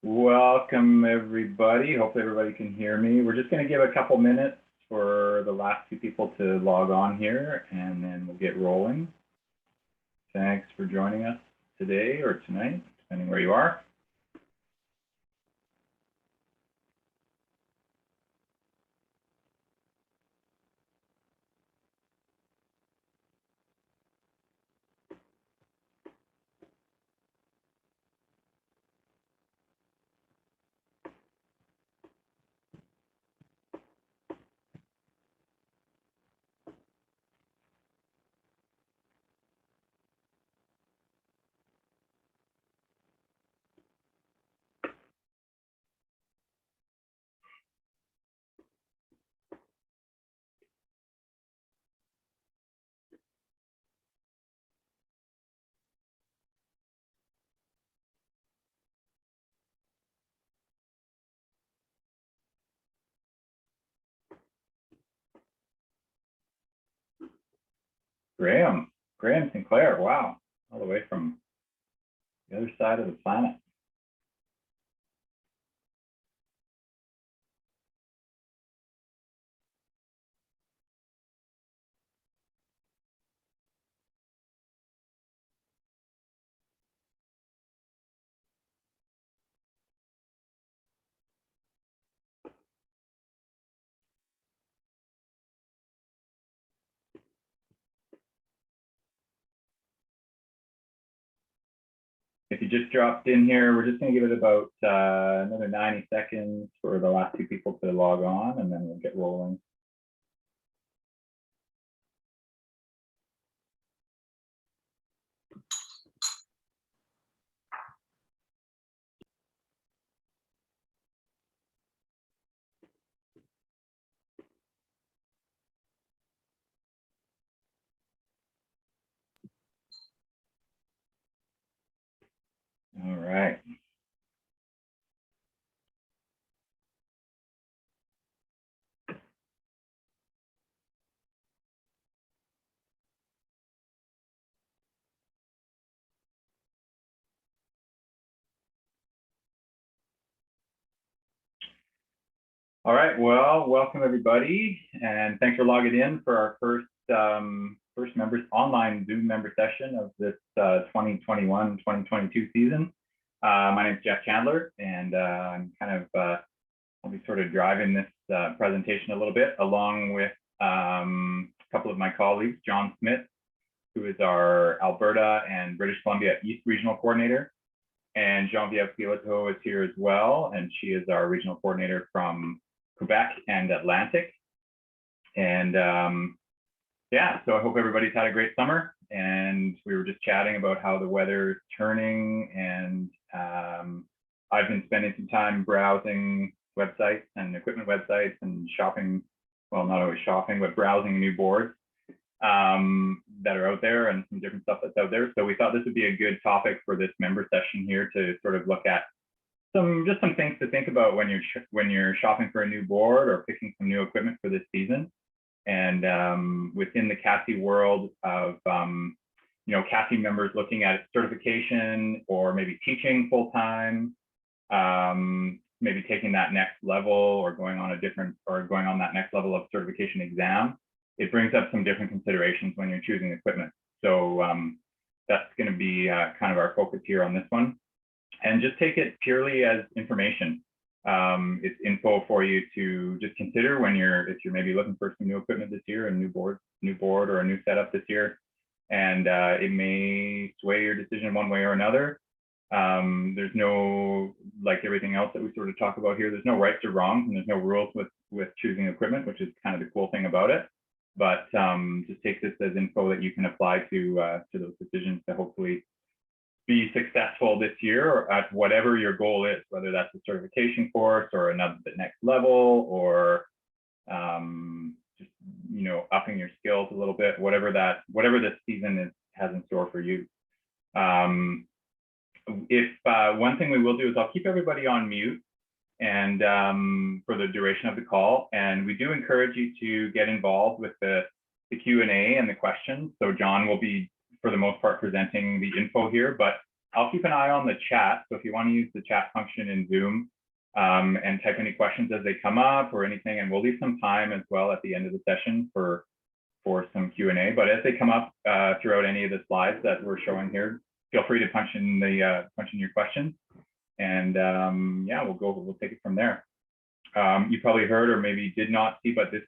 Welcome, everybody. Hopefully everybody can hear me. We're just going to give a couple minutes for the last two people to log on here, and then we'll get rolling. Thanks for joining us today or tonight, depending where you are. Graham Sinclair, wow, all the way from the other side of the planet. If you just dropped in here, we're just going to give it about another 90 seconds for the last two people to log on, and then we'll get rolling. All right. All right, well, welcome everybody, and thanks for logging in for our first members online Zoom member session of this 2021-2022 season. My name is Jeff Chandler, and I'm kind of I'll be sort of driving this presentation a little bit, along with a couple of my colleagues, John Smith, who is our Alberta and British Columbia East Regional Coordinator, and Geneviève Piloto is here as well, and she is our Regional Coordinator from Quebec and Atlantic. And yeah, so I hope everybody's had a great summer. And we were just chatting about how the weather is turning, and I've been spending some time browsing websites and equipment websites and shopping, well, not always shopping, but browsing new boards that are out there and some different stuff that's out there. So we thought this would be a good topic for this member session here to sort of look at just some things to think about when you're shopping for a new board or picking some new equipment for this season. And within the CASI world of CASI members looking at certification or maybe teaching full time, maybe taking that next level or going on that next level of certification exam, it brings up some different considerations when you're choosing equipment. So that's going to be kind of our focus here on this one. And just take it purely as information. It's info for you to just consider when if you're maybe looking for some new equipment this year, a new board or a new setup this year, and it may sway your decision one way or another. There's no, like everything else that we sort of talk about here, there's no rights or wrongs, and there's no rules with choosing equipment, which is kind of the cool thing about it. But just take this as info that you can apply to those decisions to hopefully be successful this year or at whatever your goal is, whether that's a certification course or the next level, or just upping your skills a little bit, whatever this season has in store for you. If one thing we will do is I'll keep everybody on mute and for the duration of the call, and we do encourage you to get involved with the Q&A and the questions. So John will be, for the most part, presenting the info here, but I'll keep an eye on the chat. So if you want to use the chat function in Zoom and type any questions as they come up or anything, and we'll leave some time as well at the end of the session for some Q&A. But as they come up throughout any of the slides that we're showing here, feel free to punch in your questions, and yeah, we'll take it from there. You probably heard or maybe did not see, but this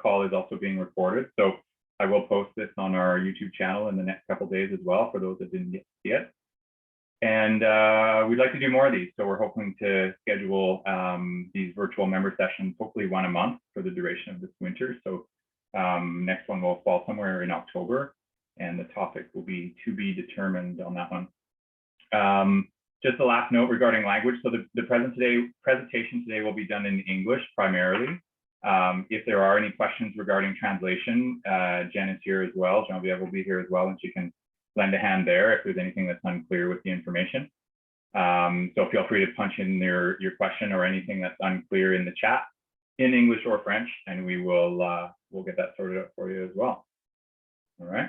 call is also being recorded. So I will post this on our YouTube channel in the next couple of days as well for those that didn't get to see it. And we'd like to do more of these. So we're hoping to schedule these virtual member sessions, hopefully one a month for the duration of this winter. So next one will fall somewhere in October, and the topic will be to be determined on that one. Just the last note regarding language. So the presentation today will be done in English primarily. If there are any questions regarding translation, Jen is here as well. Genevieve will be here as well, and she can lend a hand there if there's anything that's unclear with the information. So feel free to punch in your question or anything that's unclear in the chat in English or French, and we'll get that sorted out for you as well. All right.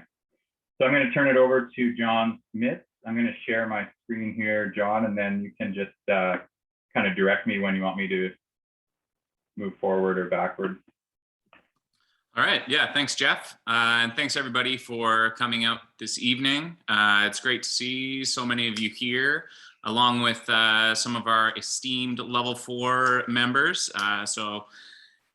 So I'm going to turn it over to John Smith. I'm going to share my screen here, John, and then you can just kind of direct me when you want me to move forward or backward. All right. Yeah. Thanks, Jeff. And thanks everybody for coming out this evening. It's great to see so many of you here, along with some of our esteemed level 4 members. So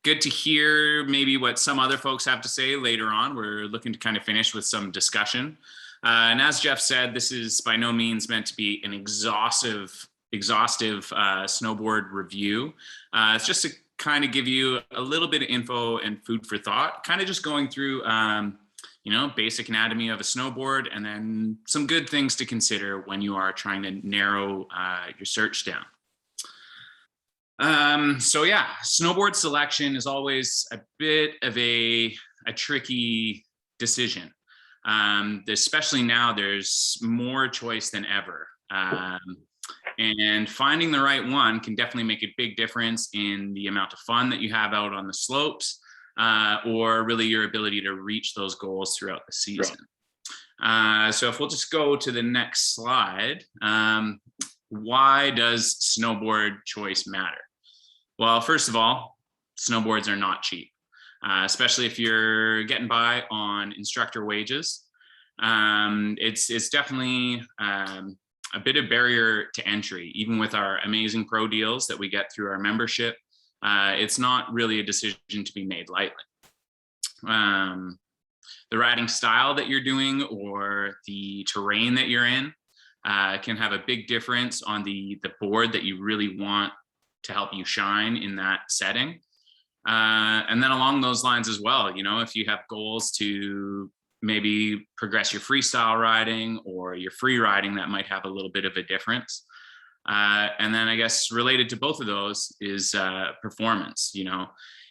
good to hear maybe what some other folks have to say later on. We're looking to kind of finish with some discussion. And as Jeff said, this is by no means meant to be an exhaustive snowboard review. It's just to kind of give you a little bit of info and food for thought, kind of just going through, you know, basic anatomy of a snowboard, and then some good things to consider when you are trying to narrow your search down. So yeah, snowboard selection is always a bit of a tricky decision. Especially now, there's more choice than ever. And finding the right one can definitely make a big difference in the amount of fun that you have out on the slopes, or really your ability to reach those goals throughout the season. So if we'll just go to the next slide, why does snowboard choice matter? Well, first of all, snowboards are not cheap, especially if you're getting by on instructor wages. It's definitely a bit of barrier to entry, even with our amazing pro deals that we get through our membership. It's not really a decision to be made lightly. The riding style that you're doing or the terrain that you're in can have a big difference on the board that you really want to help you shine in that setting. And then along those lines as well, you know, if you have goals to maybe progress your freestyle riding or your free riding, that might have a little bit of a difference. And then I guess related to both of those is performance. You know,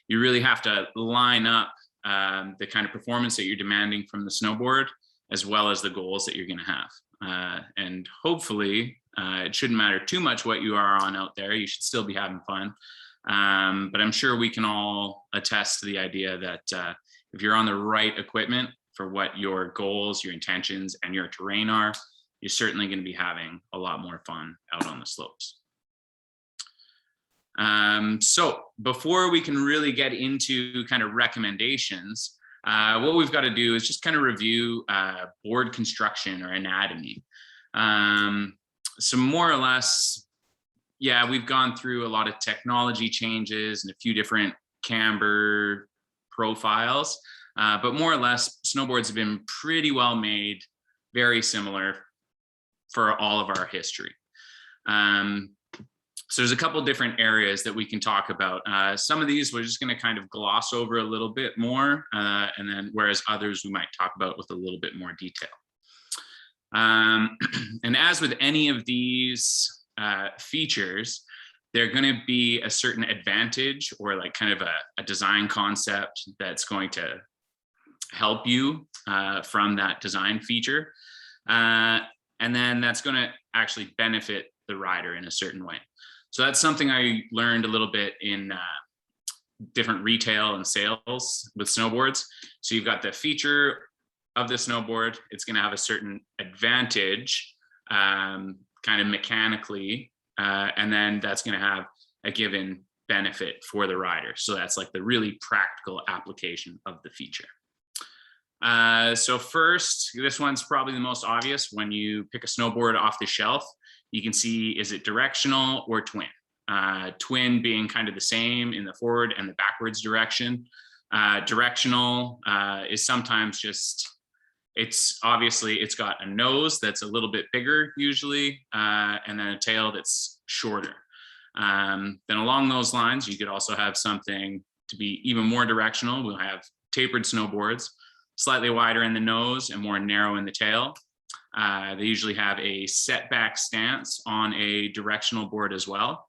you really have to line up the kind of performance that you're demanding from the snowboard, as well as the goals that you're going to have. And hopefully it shouldn't matter too much what you are on out there. You should still be having fun. But I'm sure we can all attest to the idea that if you're on the right equipment for what your goals, your intentions, and your terrain are, you're certainly going to be having a lot more fun out on the slopes. So before we can really get into kind of recommendations, what we've got to do is just kind of review board construction or anatomy. So more or less, yeah, we've gone through a lot of technology changes and a few different camber profiles, but more or less, snowboards have been pretty well made, very similar for all of our history. So there's a couple different areas that we can talk about. Some of these we're just going to kind of gloss over a little bit more, and then whereas others we might talk about with a little bit more detail. And as with any of these features, they're going to be a certain advantage or like kind of a design concept that's going to help you from that design feature. And then that's going to actually benefit the rider in a certain way. So that's something I learned a little bit in different retail and sales with snowboards. So you've got the feature of the snowboard. It's going to have a certain advantage kind of mechanically, and then that's going to have a given benefit for the rider. So that's like the really practical application of the feature. So first, this one's probably the most obvious. When you pick a snowboard off the shelf, you can see, is it directional or twin? Twin being kind of the same in the forward and the backwards direction. Directional is sometimes just, it's got a nose that's a little bit bigger usually, and then a tail that's shorter. Then along those lines, you could also have something to be even more directional. We'll have tapered snowboards, slightly wider in the nose and more narrow in the tail. They usually have a setback stance on a directional board as well.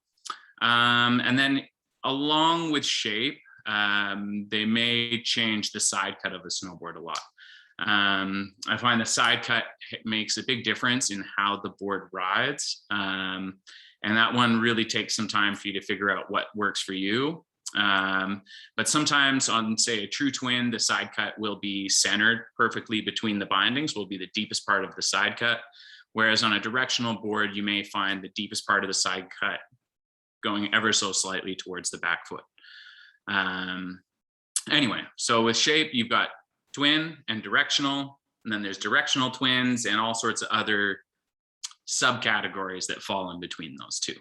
And then along with shape, they may change the side cut of a snowboard a lot. I find the side cut makes a big difference in how the board rides. And that one really takes some time for you to figure out what works for you. But sometimes on, say, a true twin, the side cut will be centered perfectly between the bindings, will be the deepest part of the side cut. Whereas on a directional board, you may find the deepest part of the side cut going ever so slightly towards the back foot. Anyway, so with shape, you've got twin and directional, and then there's directional twins and all sorts of other subcategories that fall in between those two.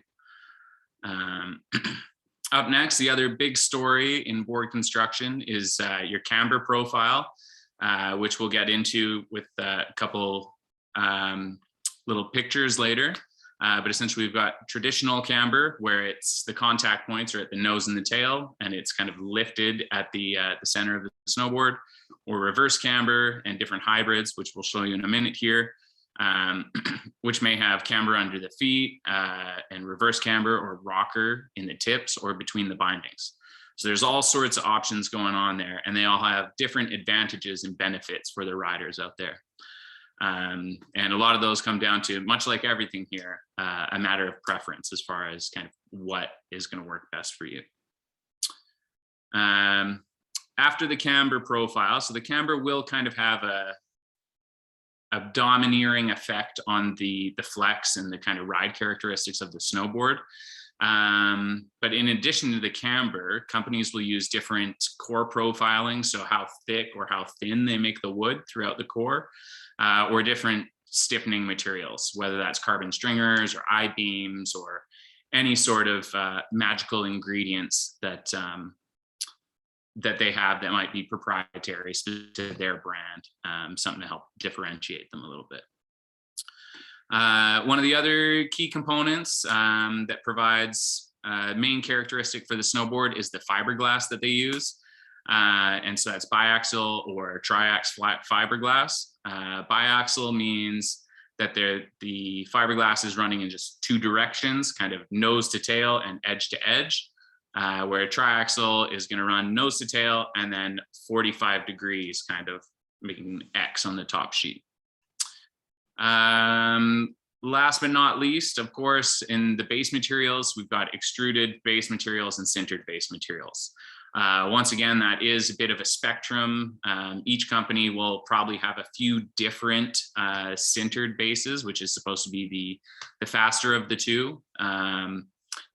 Up next, the other big story in board construction is your camber profile, which we'll get into with a couple little pictures later. But essentially, we've got traditional camber, where it's the contact points are at the nose and the tail, and it's kind of lifted at the center of the snowboard, or reverse camber and different hybrids, which we'll show you in a minute here. Which may have camber under the feet and reverse camber or rocker in the tips or between the bindings. So there's all sorts of options going on there, and they all have different advantages and benefits for the riders out there. And a lot of those come down to, much like everything here, a matter of preference as far as kind of what is going to work best for you. After the camber profile, so the camber will kind of have a domineering effect on the flex and the kind of ride characteristics of the snowboard. But in addition to the camber, companies will use different core profiling, so how thick or how thin they make the wood throughout the core, or different stiffening materials, whether that's carbon stringers or I-beams or any sort of magical ingredients that that they have that might be proprietary to their brand, something to help differentiate them a little bit. One of the other key components that provides main characteristic for the snowboard is the fiberglass that they use. And so that's biaxial or triax flat fiberglass. Biaxial means that the fiberglass is running in just two directions, kind of nose to tail and edge to edge. Where a triaxial is going to run nose to tail and then 45 degrees, kind of making an X on the top sheet. Last but not least, of course, in the base materials, we've got extruded base materials and sintered base materials. Once again, that is a bit of a spectrum. Each company will probably have a few different sintered bases, which is supposed to be the faster of the two.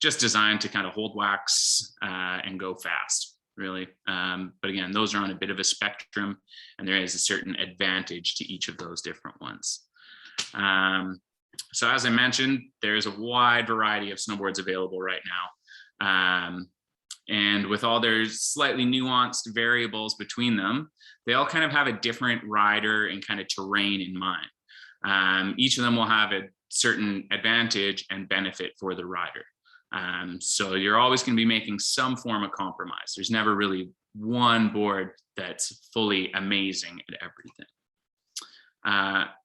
Just designed to kind of hold wax and go fast, really. But again, those are on a bit of a spectrum, and there is a certain advantage to each of those different ones. So as I mentioned, there's a wide variety of snowboards available right now. And with all their slightly nuanced variables between them, they all kind of have a different rider and kind of terrain in mind. Each of them will have a certain advantage and benefit for the rider. So you're always going to be making some form of compromise. There's never really one board that's fully amazing at everything.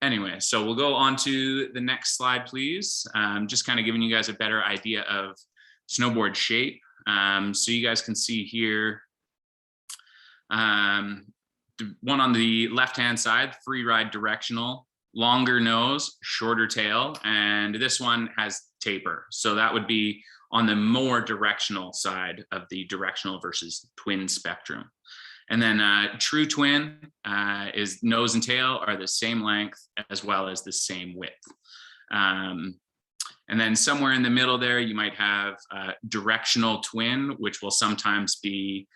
Anyway, so we'll go on to the next slide, please. Just kind of giving you guys a better idea of snowboard shape. So you guys can see here, the one on the left-hand side, free ride directional, longer nose, shorter tail, and this one has taper. So that would be on the more directional side of the directional versus twin spectrum. And then true twin is nose and tail are the same length as well as the same width. And then somewhere in the middle there, you might have a directional twin, which will sometimes be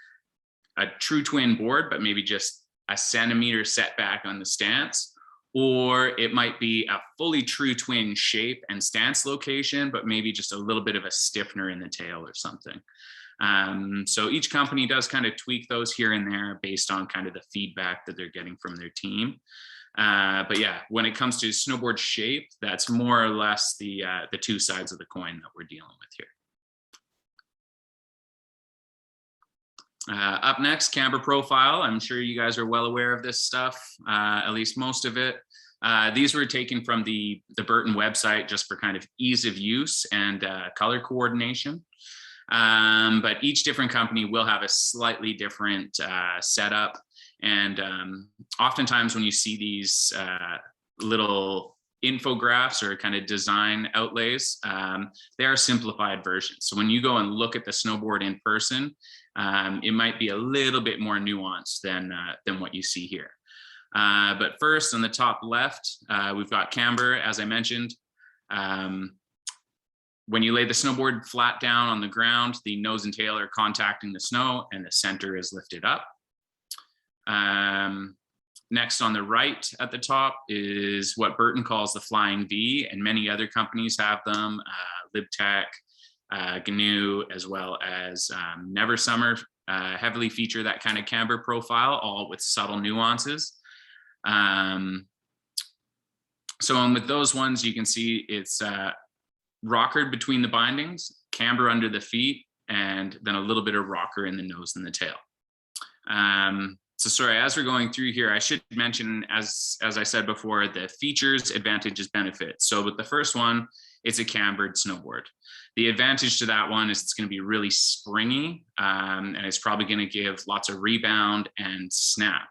a true twin board, but maybe just a centimeter setback on the stance. Or it might be a fully true twin shape and stance location, but maybe just a little bit of a stiffener in the tail or something. So each company does kind of tweak those here and there based on kind of the feedback that they're getting from their team. But yeah, when it comes to snowboard shape, that's more or less the two sides of the coin that we're dealing with here. Up next, Camber Profile. I'm sure you guys are well aware of this stuff, at least most of it. These were taken from the Burton website just for kind of ease of use and color coordination. But each different company will have a slightly different setup. And oftentimes when you see these little infographics or kind of design outlays, they are simplified versions. So when you go and look at the snowboard in person, it might be a little bit more nuanced than what you see here. But first on the top left, we've got camber, as I mentioned. When you lay the snowboard flat down on the ground, the nose and tail are contacting the snow and the center is lifted up. Next on the right at the top is what Burton calls the flying V, and many other companies have them, LibTech, GNU, as well as Never Summer, heavily feature that kind of camber profile, all with subtle nuances. So with those ones, you can see it's rockered between the bindings, camber under the feet, and then a little bit of rocker in the nose and the tail. So sorry, as we're going through here, I should mention, as I said before, the features, advantages, benefits. So with the first one, it's a cambered snowboard. The advantage to that one is it's going to be really springy, and it's probably going to give lots of rebound and snap.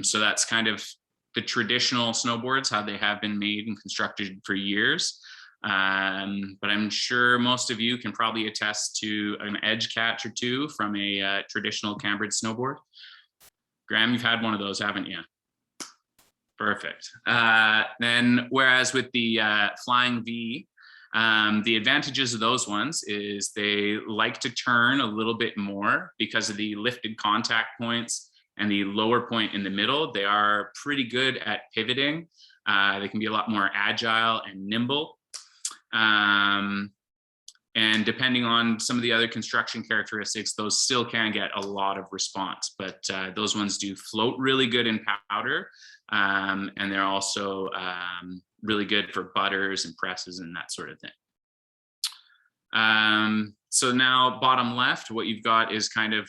So that's kind of the traditional snowboards, how they have been made and constructed for years. But I'm sure most of you can probably attest to an edge catch or two from a traditional cambered snowboard. Graham, you've had one of those, haven't you? Perfect. Then whereas with the flying V, the advantages of those ones is they like to turn a little bit more because of the lifted contact points and the lower point in the middle. They are pretty good at pivoting. They can be a lot more agile and nimble. And depending on some of the other construction characteristics, those still can get a lot of response, but those ones do float really good in powder. And they're also really good for butters and presses and that sort of thing. So now bottom left, what you've got is kind of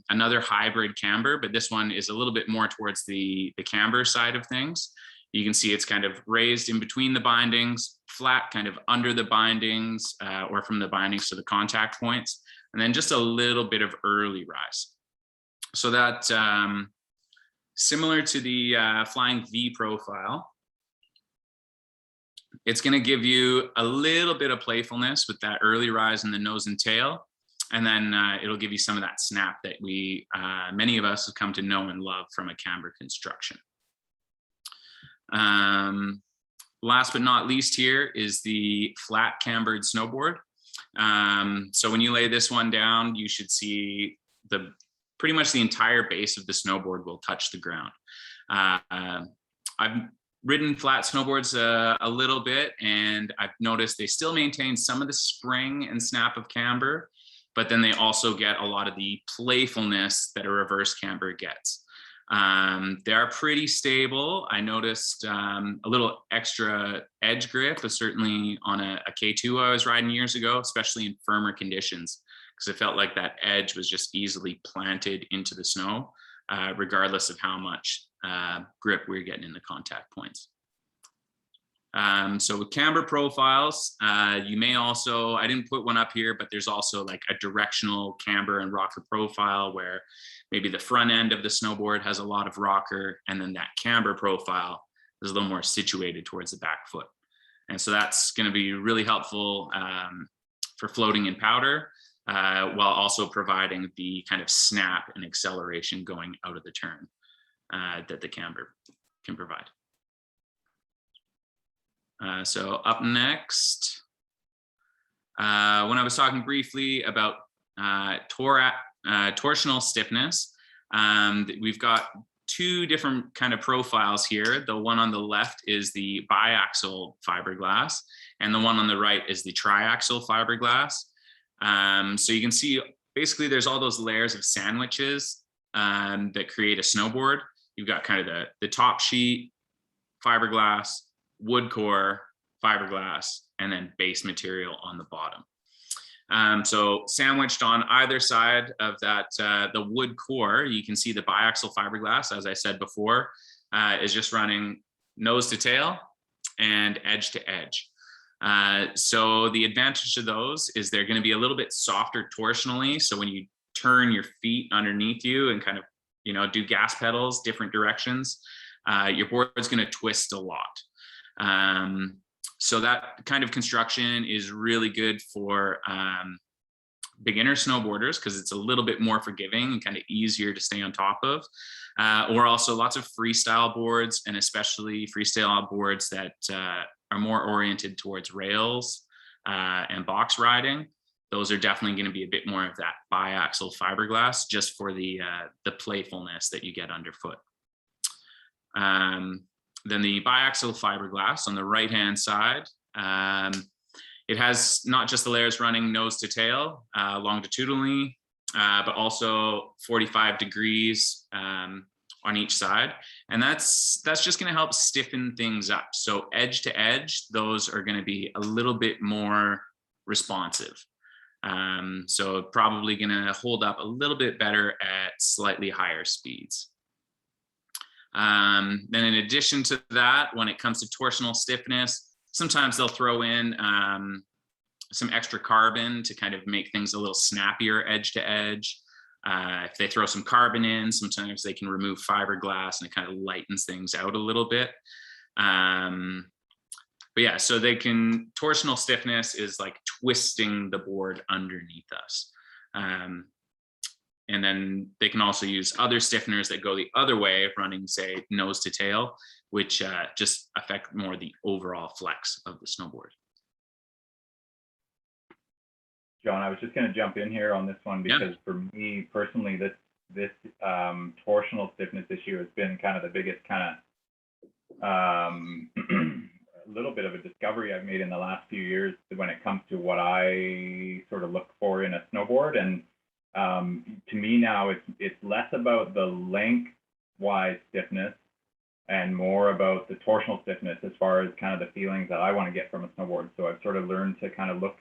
another hybrid camber, but this one is a little bit more towards the camber side of things. You can see it's kind of raised in between the bindings, flat kind of under the bindings, or from the bindings to the contact points, and then just a little bit of early rise. So that similar to the flying V profile, it's going to give you a little bit of playfulness with that early rise in the nose and tail, and then it'll give you some of that snap that many of us have come to know and love from a camber construction. Last but not least here is the flat cambered snowboard. So when you lay this one down, you should see pretty much the entire base of the snowboard will touch the ground. I've ridden flat snowboards a little bit, and I've noticed they still maintain some of the spring and snap of camber, but then they also get a lot of the playfulness that a reverse camber gets. They are pretty stable. I noticed a little extra edge grip, but certainly on a K2 I was riding years ago, especially in firmer conditions, because it felt like that edge was just easily planted into the snow, regardless of how much grip we were getting in the contact points. So with camber profiles, you may also, I didn't put one up here, but there's also like a directional camber and rocker profile where maybe the front end of the snowboard has a lot of rocker, and then that camber profile is a little more situated towards the back foot. And so that's going to be really helpful for floating in powder, while also providing the kind of snap and acceleration going out of the turn that the camber can provide. So up next, when I was talking briefly about torsional stiffness, we've got two different kind of profiles here. The one on the left is the biaxial fiberglass, and the one on the right is the triaxial fiberglass. So you can see basically there's all those layers of sandwiches that create a snowboard. You've got kind of the top sheet, fiberglass, wood core, fiberglass, and then base material on the bottom. So sandwiched on either side of that, the wood core, you can see the biaxial fiberglass, as I said before, is just running nose to tail and edge to edge. So the advantage of those is they're going to be a little bit softer torsionally. So when you turn your feet underneath you and kind of, you know, do gas pedals, different directions, your board is going to twist a lot. So that kind of construction is really good for beginner snowboarders because it's a little bit more forgiving and kind of easier to stay on top of. Or also lots of freestyle boards, and especially freestyle boards that are more oriented towards rails and box riding. Those are definitely going to be a bit more of that biaxial fiberglass, just for the playfulness that you get underfoot. Then the biaxial fiberglass on the right-hand side, it has not just the layers running nose to tail longitudinally, but also 45 degrees on each side. And that's just going to help stiffen things up. So edge to edge, those are going to be a little bit more responsive. So probably going to hold up a little bit better at slightly higher speeds. Then in addition to that, when it comes to torsional stiffness, sometimes they'll throw in some extra carbon to kind of make things a little snappier edge to edge. If they throw some carbon in, sometimes they can remove fiberglass and it kind of lightens things out a little bit. But yeah, so torsional stiffness is like twisting the board underneath us. And then they can also use other stiffeners that go the other way, running, say, nose to tail, which just affect more the overall flex of the snowboard. John, I was just going to jump in here on this one because for me personally, this torsional stiffness issue has been kind of the biggest kind of a little bit of a discovery I've made in the last few years when it comes to what I sort of look for in a snowboard. And to me now, it's less about the length-wise stiffness and more about the torsional stiffness as far as kind of the feelings that I want to get from a snowboard. So I've sort of learned to kind of look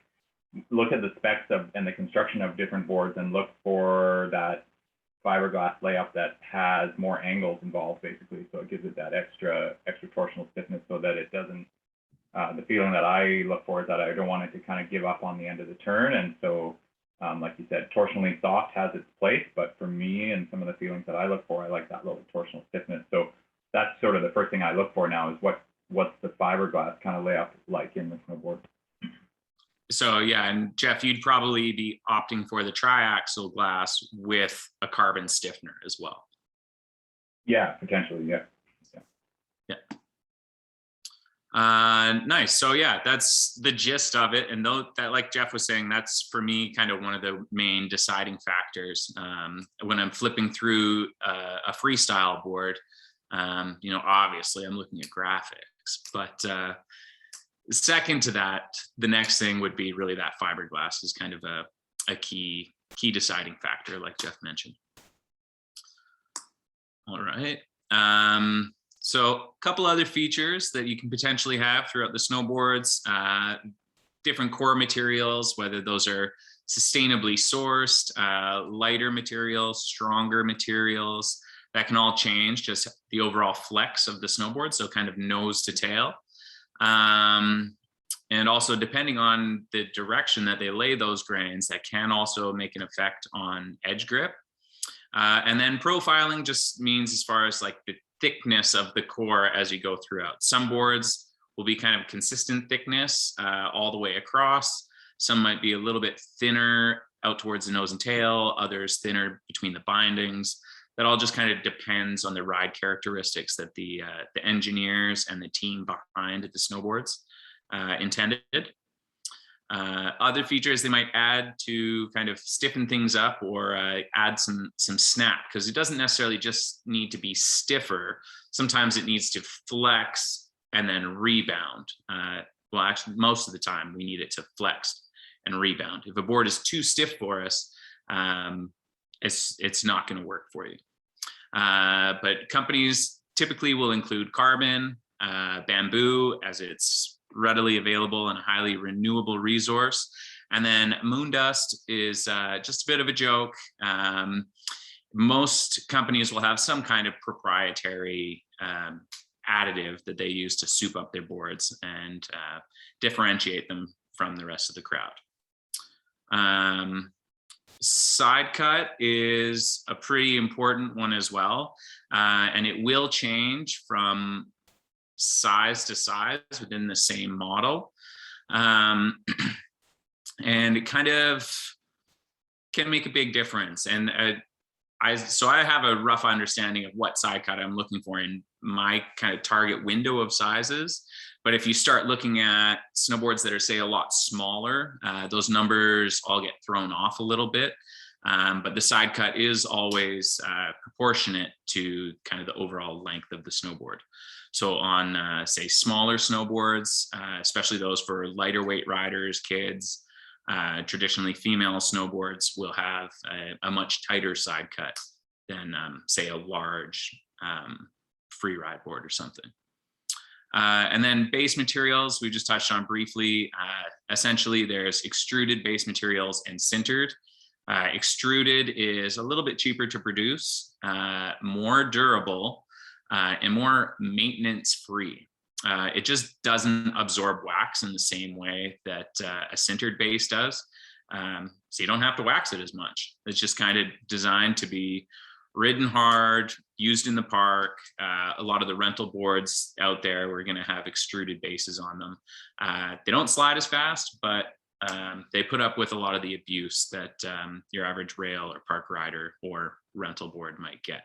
at the specs of and the construction of different boards and look for that fiberglass layup that has more angles involved, basically. So it gives it that extra torsional stiffness so that it doesn't, the feeling that I look for is that I don't want it to kind of give up on the end of the turn. And so, like you said, torsionally soft has its place, but for me and some of the feelings that I look for, I like that little torsional stiffness. So that's sort of the first thing I look for now is what's the fiberglass kind of layup like in the snowboard. So yeah, and Jeff, you'd probably be opting for the triaxial glass with a carbon stiffener as well. Yeah, potentially, yeah. Nice. So yeah, that's the gist of it. And that, like Jeff was saying, that's for me kind of one of the main deciding factors when I'm flipping through a freestyle board. You know, obviously I'm looking at graphics, but second to that, the next thing would be really that fiberglass is kind of a key deciding factor, like Jeff mentioned. All right. So a couple other features that you can potentially have throughout the snowboards, different core materials, whether those are sustainably sourced, lighter materials, stronger materials, that can all change just the overall flex of the snowboard. So kind of nose to tail. And also depending on the direction that they lay those grains, that can also make an effect on edge grip. And then profiling just means as far as like the thickness of the core as you go throughout. Some boards will be kind of consistent thickness all the way across. Some might be a little bit thinner out towards the nose and tail, others thinner between the bindings. That all just kind of depends on the ride characteristics that the engineers and the team behind the snowboards intended. Other features they might add to kind of stiffen things up or add some snap, because it doesn't necessarily just need to be stiffer. Sometimes it needs to flex and then rebound. Well, actually, most of the time we need it to flex and rebound. If a board is too stiff for us, it's not going to work for you. But companies typically will include carbon, bamboo, as it's readily available and a highly renewable resource. And then moon dust is just a bit of a joke. Most companies will have some kind of proprietary additive that they use to soup up their boards and differentiate them from the rest of the crowd. Side cut is a pretty important one as well, and it will change from size to size within the same model, and it kind of can make a big difference. And so I have a rough understanding of what side cut I'm looking for in my kind of target window of sizes. But if you start looking at snowboards that are, say, a lot smaller, those numbers all get thrown off a little bit. But the side cut is always proportionate to kind of the overall length of the snowboard. So on, say, smaller snowboards, especially those for lighter weight riders, kids, traditionally female snowboards will have a much tighter side cut than, say, a large free ride board or something. And then base materials, we just touched on briefly. Essentially, there's extruded base materials and sintered. Extruded is a little bit cheaper to produce, more durable, and more maintenance free. It just doesn't absorb wax in the same way that a sintered base does. So you don't have to wax it as much. It's just kind of designed to be ridden hard, used in the park. A lot of the rental boards out there, we're going to have extruded bases on them. They don't slide as fast, but they put up with a lot of the abuse that your average rail or park rider or rental board might get.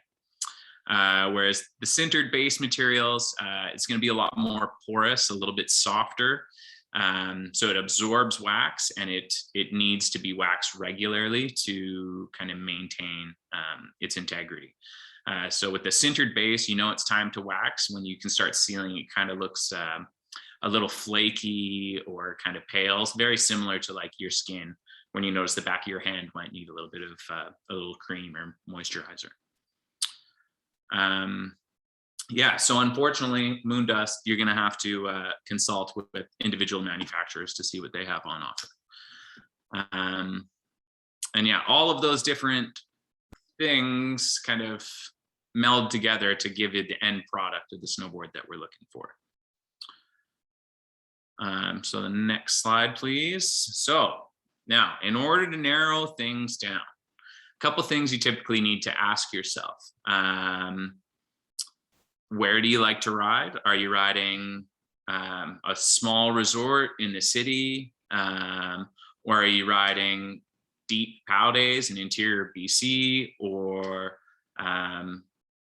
Whereas the sintered base materials, it's going to be a lot more porous, a little bit softer. So it absorbs wax, and it needs to be waxed regularly to kind of maintain its integrity. So with the sintered base, you know it's time to wax. When you can start sealing, it kind of looks a little flaky or kind of pale, very similar to like your skin when you notice the back of your hand might need a little bit of a little cream or moisturizer. Yeah, so unfortunately, moon dust, you're going to have to consult with individual manufacturers to see what they have on offer. And yeah, all of those different things kind of meld together to give you the end product of the snowboard that we're looking for. So the next slide, please. So now, in order to narrow things down, a couple things you typically need to ask yourself. Where do you like to ride? Are you riding a small resort in the city? Or are you riding deep POW days in interior BC, or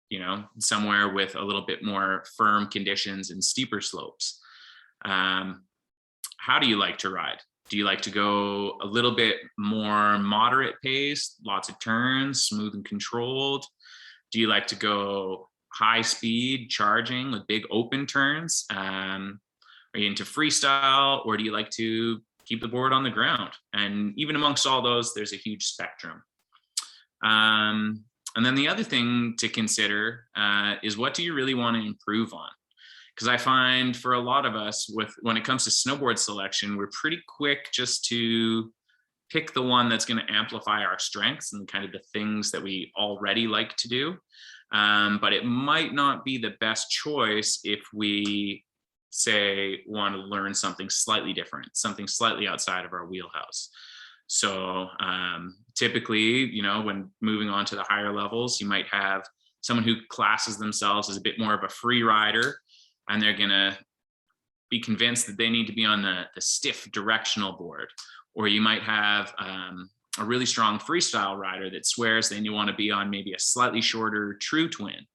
you know, somewhere with a little bit more firm conditions and steeper slopes? How do you like to ride? Do you like to go a little bit more moderate pace, lots of turns, smooth and controlled? Do you like to go high speed charging with big open turns? Are you into freestyle, or do you like to keep the board on the ground? And even amongst all those, there's a huge spectrum. And then the other thing to consider is, what do you really want to improve on? Because I find for a lot of us, when it comes to snowboard selection, we're pretty quick just to pick the one that's going to amplify our strengths and kind of the things that we already like to do. But it might not be the best choice if we, say, want to learn something slightly different, something slightly outside of our wheelhouse. So typically, you know, when moving on to the higher levels, you might have someone who classes themselves as a bit more of a free rider, and they're going to be convinced that they need to be on the stiff directional board. Or you might have a really strong freestyle rider that swears they want to be on maybe a slightly shorter true twin.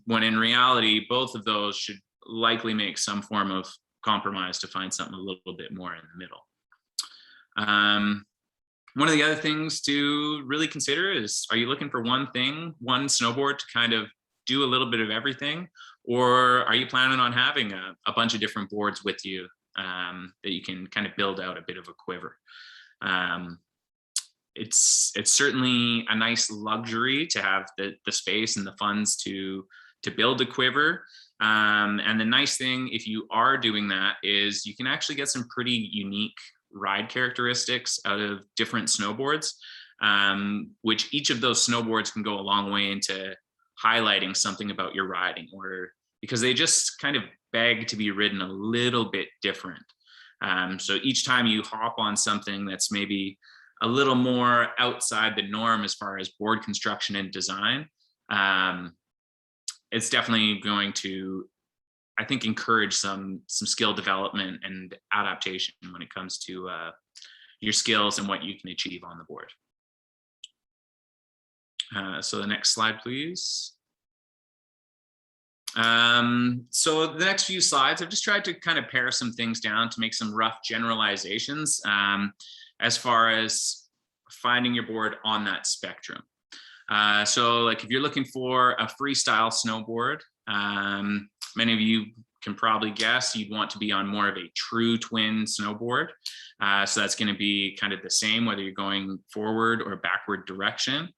When in reality, both of those should likely make some form of compromise to find something a little bit more in the middle. One of the other things to really consider is, are you looking for one thing, one snowboard to kind of do a little bit of everything? Or are you planning on having a bunch of different boards with you that you can kind of build out a bit of a quiver? It's certainly a nice luxury to have the space and the funds to build a quiver. And the nice thing, if you are doing that, is you can actually get some pretty unique ride characteristics out of different snowboards, which each of those snowboards can go a long way into highlighting something about your riding, or because they just kind of beg to be ridden a little bit different. So each time you hop on something that's maybe a little more outside the norm as far as board construction and design, it's definitely going to, I think, encourage some skill development and adaptation when it comes to your skills and what you can achieve on the board. So the next slide, please. So the next few slides, I've just tried to kind of pare some things down to make some rough generalizations as far as finding your board on that spectrum. So like if you're looking for a freestyle snowboard, many of you can probably guess you'd want to be on more of a true twin snowboard. So that's going to be kind of the same whether you're going forward or backward direction.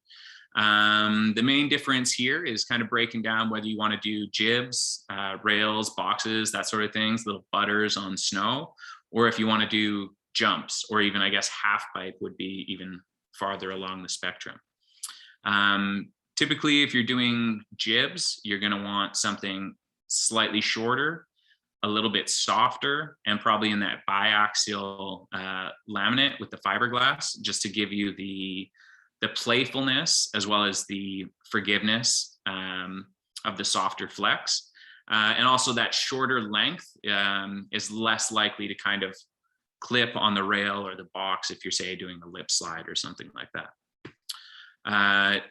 The main difference here is kind of breaking down whether you want to do jibs, rails, boxes, that sort of things, little butters on snow, or if you want to do jumps, or even, I guess, half pipe would be even farther along the spectrum. Typically, if you're doing jibs, you're going to want something slightly shorter, a little bit softer, and probably in that biaxial laminate with the fiberglass, just to give you the playfulness as well as the forgiveness of the softer flex. And also that shorter length is less likely to kind of clip on the rail or the box if you're, say, doing a lip slide or something like that.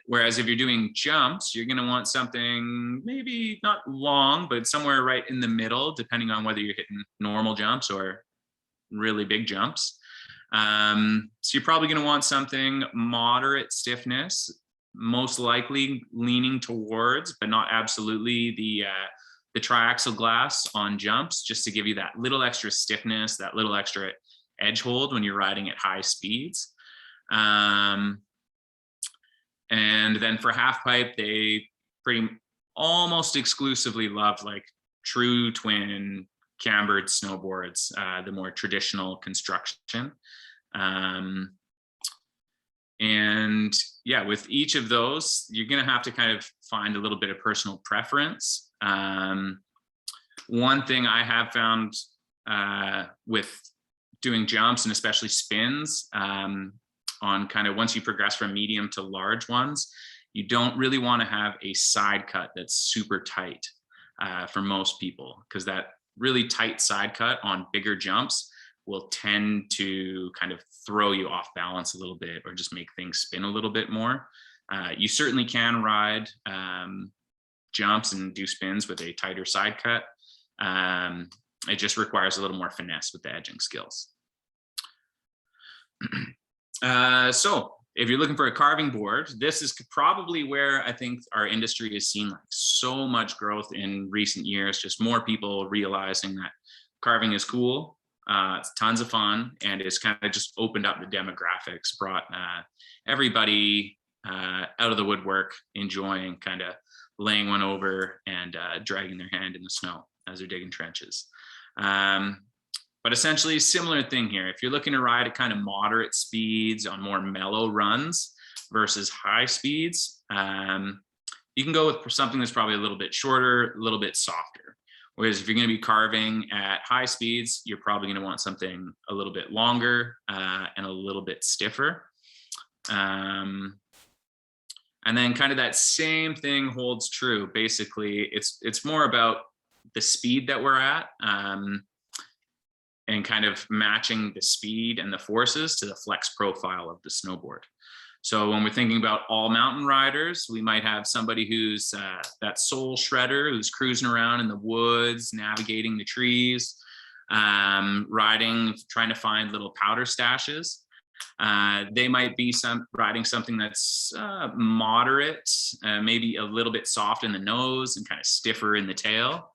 Whereas if you're doing jumps, you're going to want something maybe not long, but somewhere right in the middle, depending on whether you're hitting normal jumps or really big jumps. So you're probably going to want something moderate stiffness, most likely leaning towards, but not absolutely, the triaxial glass on jumps, just to give you that little extra stiffness, that little extra edge hold when you're riding at high speeds. And then for half pipe, they almost exclusively love like true twin cambered snowboards, the more traditional construction. And yeah, with each of those, you're going to have to kind of find a little bit of personal preference. One thing I have found with doing jumps and especially spins, on kind of once you progress from medium to large ones, you don't really want to have a side cut that's super tight for most people, because that really tight side cut on bigger jumps will tend to kind of throw you off balance a little bit or just make things spin a little bit more. You certainly can ride jumps and do spins with a tighter side cut. It just requires a little more finesse with the edging skills. So if you're looking for a carving board, this is probably where I think our industry has seen like so much growth in recent years, just more people realizing that carving is cool. It's tons of fun, and it's kind of just opened up the demographics, brought everybody out of the woodwork, enjoying kind of laying one over and dragging their hand in the snow as they're digging trenches. But essentially, similar thing here. If you're looking to ride at kind of moderate speeds on more mellow runs versus high speeds, you can go with something that's probably a little bit shorter, a little bit softer. Whereas if you're going to be carving at high speeds, you're probably going to want something a little bit longer and a little bit stiffer. And then kind of that same thing holds true. Basically, it's more about the speed that we're at, and kind of matching the speed and the forces to the flex profile of the snowboard. So when we're thinking about all mountain riders, we might have somebody who's that soul shredder, who's cruising around in the woods, navigating the trees. riding, trying to find little powder stashes. They might be riding something that's moderate, maybe a little bit soft in the nose and kind of stiffer in the tail,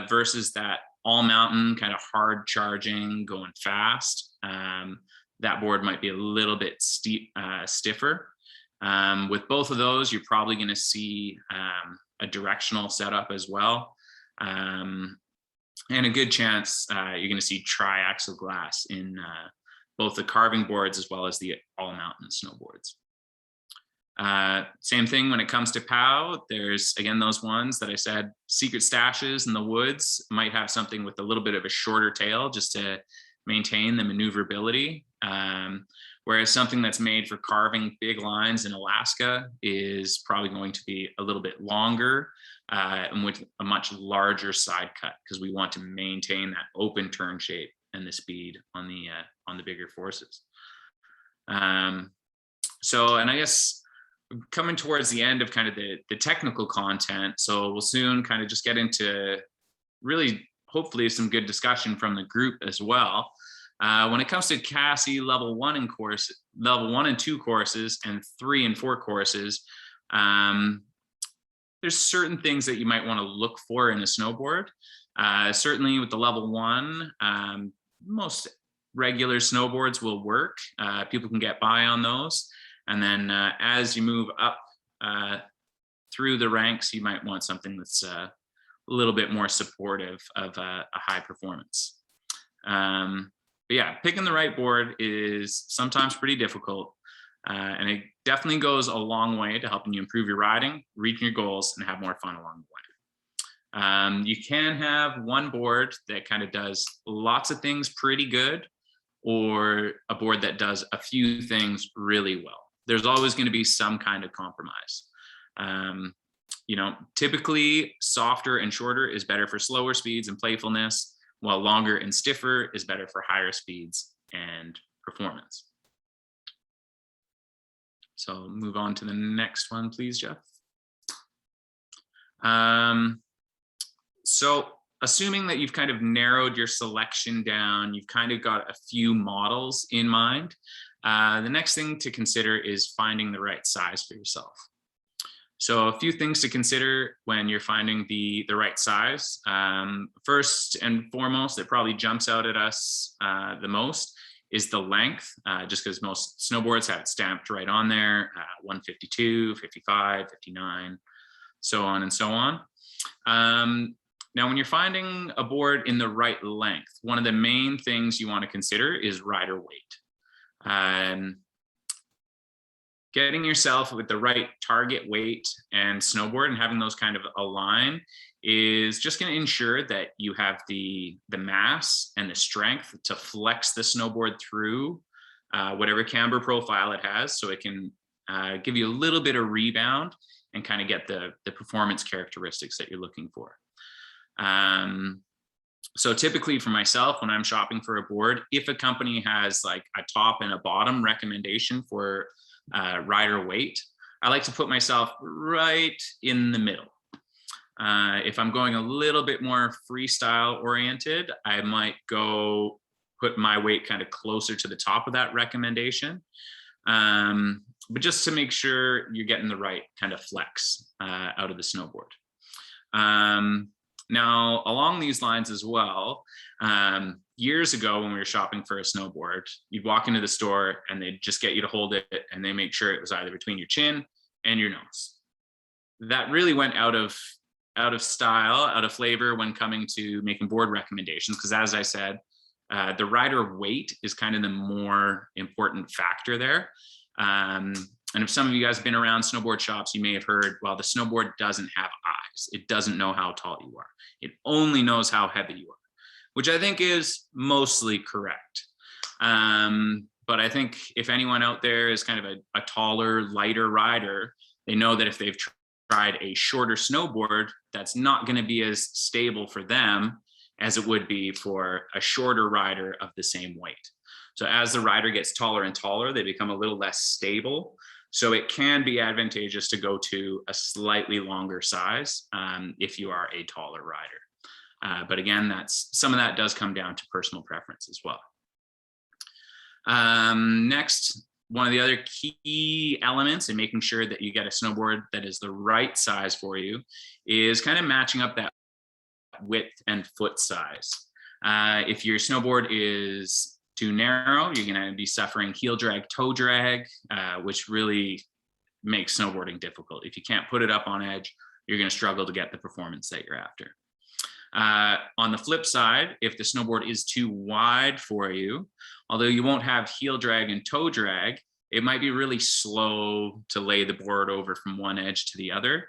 versus that all mountain kind of hard charging, going fast. That board might be a little bit stiffer. With both of those, you're probably going to see a directional setup as well. And a good chance you're going to see triaxial glass in both the carving boards as well as the all mountain snowboards. Same thing when it comes to POW. There's, again, those ones that I said, secret stashes in the woods might have something with a little bit of a shorter tail just to maintain the maneuverability. Whereas something that's made for carving big lines in Alaska is probably going to be a little bit longer and with a much larger side cut, because we want to maintain that open turn shape and the speed on the bigger forces. So, and I guess coming towards the end of kind of the technical content, so we'll soon kind of just get into really hopefully some good discussion from the group as well. When it comes to CASI level 1 and 2 courses and 3 and 4 courses, there's certain things that you might want to look for in a snowboard. Certainly with the level 1, most regular snowboards will work. People can get by on those. And then as you move up through the ranks, you might want something that's a little bit more supportive of a high performance. But yeah, picking the right board is sometimes pretty difficult. And it definitely goes a long way to helping you improve your riding, reaching your goals, and have more fun along the way. You can have one board that kind of does lots of things pretty good, or a board that does a few things really well. There's always going to be some kind of compromise. You know, typically softer and shorter is better for slower speeds and playfulness, while longer and stiffer is better for higher speeds and performance. So move on to the next one, please, Jeff. So assuming that you've kind of narrowed your selection down, you've kind of got a few models in mind, the next thing to consider is finding the right size for yourself. So a few things to consider when you're finding the right size. First and foremost, that probably jumps out at us the most is the length, just because most snowboards have it stamped right on there, 152, 55, 59, so on and so on. Now, when you're finding a board in the right length, one of the main things you want to consider is rider weight. Getting yourself with the right target weight and snowboard and having those kind of align is just going to ensure that you have the mass and the strength to flex the snowboard through whatever camber profile it has, so it can give you a little bit of rebound and kind of get the performance characteristics that you're looking for. So typically for myself, when I'm shopping for a board, if a company has like a top and a bottom recommendation for rider weight, I like to put myself right in the middle. If I'm going a little bit more freestyle oriented, I might go put my weight kind of closer to the top of that recommendation. But just to make sure you're getting the right kind of flex out of the snowboard. Now, along these lines as well, years ago when we were shopping for a snowboard, you'd walk into the store and they'd just get you to hold it, and they make sure it was either between your chin and your nose. That really went out of style, out of flavor when coming to making board recommendations, because as I said, the rider weight is kind of the more important factor there. And if some of you guys have been around snowboard shops, you may have heard, well, the snowboard doesn't have eyes. It doesn't know how tall you are. It only knows how heavy you are, which I think is mostly correct. But I think if anyone out there is kind of a taller, lighter rider, they know that if they've tried a shorter snowboard, that's not going to be as stable for them as it would be for a shorter rider of the same weight. So as the rider gets taller and taller, they become a little less stable. So it can be advantageous to go to a slightly longer size if you are a taller rider. But again, some of that does come down to personal preference as well. Next, one of the other key elements in making sure that you get a snowboard that is the right size for you is kind of matching up that width and foot size. If your snowboard is too narrow, you're going to be suffering heel drag, toe drag, which really makes snowboarding difficult. If you can't put it up on edge, you're going to struggle to get the performance that you're after. On the flip side, if the snowboard is too wide for you, although you won't have heel drag and toe drag, it might be really slow to lay the board over from one edge to the other.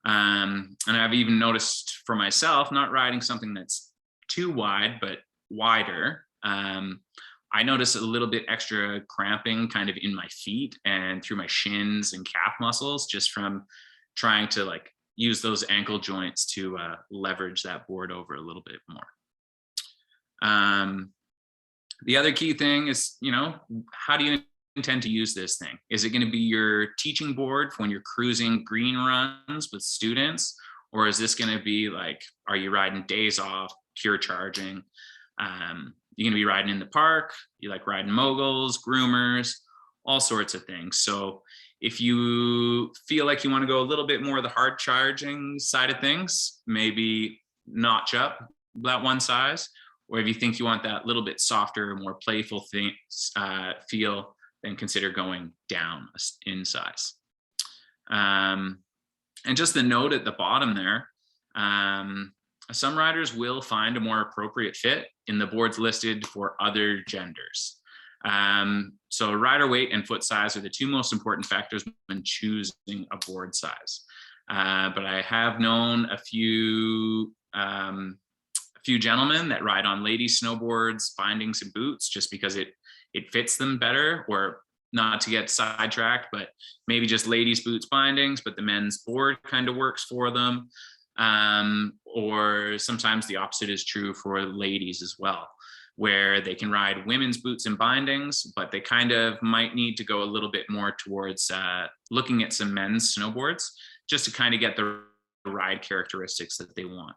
And I've even noticed for myself, not riding something that's too wide, but wider, I notice a little bit extra cramping kind of in my feet and through my shins and calf muscles, just from trying to like use those ankle joints to leverage that board over a little bit more. The other key thing is, how do you intend to use this thing? Is it going to be your teaching board for when you're cruising green runs with students? Or is this going to be like, are you riding days off, pure charging? You're going to be riding in the park, you like riding moguls, groomers, all sorts of things. So if you feel like you want to go a little bit more of the hard charging side of things, maybe notch up that one size. Or if you think you want that little bit softer, more playful feel, then consider going down in size. And just the note at the bottom there, some riders will find a more appropriate fit in the boards listed for other genders. So rider weight and foot size are the two most important factors when choosing a board size. But I have known a few gentlemen that ride on ladies' snowboards, bindings, and boots just because it fits them better, or not to get sidetracked, but maybe just ladies' boots, bindings, but the men's board kind of works for them. Or sometimes the opposite is true for ladies as well, where they can ride women's boots and bindings, but they kind of might need to go a little bit more towards looking at some men's snowboards just to kind of get the ride characteristics that they want.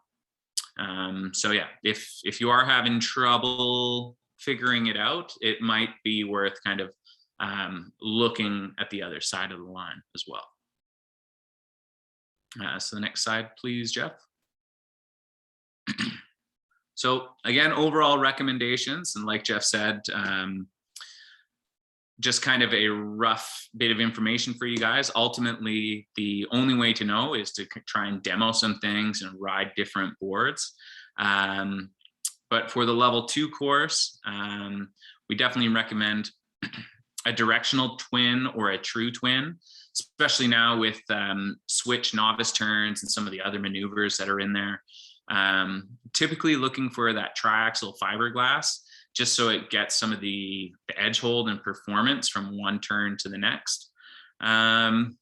So yeah, if you are having trouble figuring it out, it might be worth kind of looking at the other side of the line as well. So the next slide, please, Jeff. So again, overall recommendations, and like Jeff said, just kind of a rough bit of information for you guys. Ultimately, the only way to know is to try and demo some things and ride different boards. But for the level 2 course, we definitely recommend a directional twin or a true twin, especially now with switch novice turns and some of the other maneuvers that are in there. Typically looking for that triaxial fiberglass, just so it gets some of the edge hold and performance from one turn to the next. And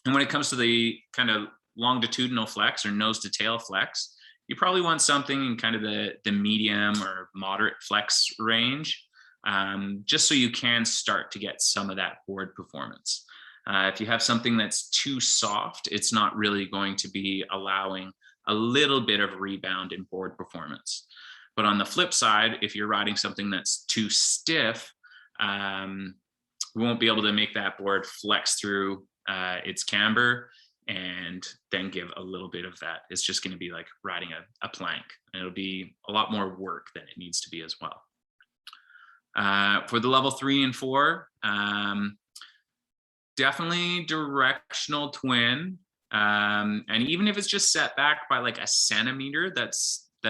when it comes to the kind of longitudinal flex or nose to tail flex, you probably want something in kind of the medium or moderate flex range, just so you can start to get some of that board performance. If you have something that's too soft, it's not really going to be allowing a little bit of rebound in board performance. But on the flip side, if you're riding something that's too stiff, we won't be able to make that board flex through its camber and then give a little bit of that. It's just going to be like riding a plank, and it'll be a lot more work than it needs to be as well. For the level 3 and 4, definitely directional twin. And even if it's just set back by like a centimeter, that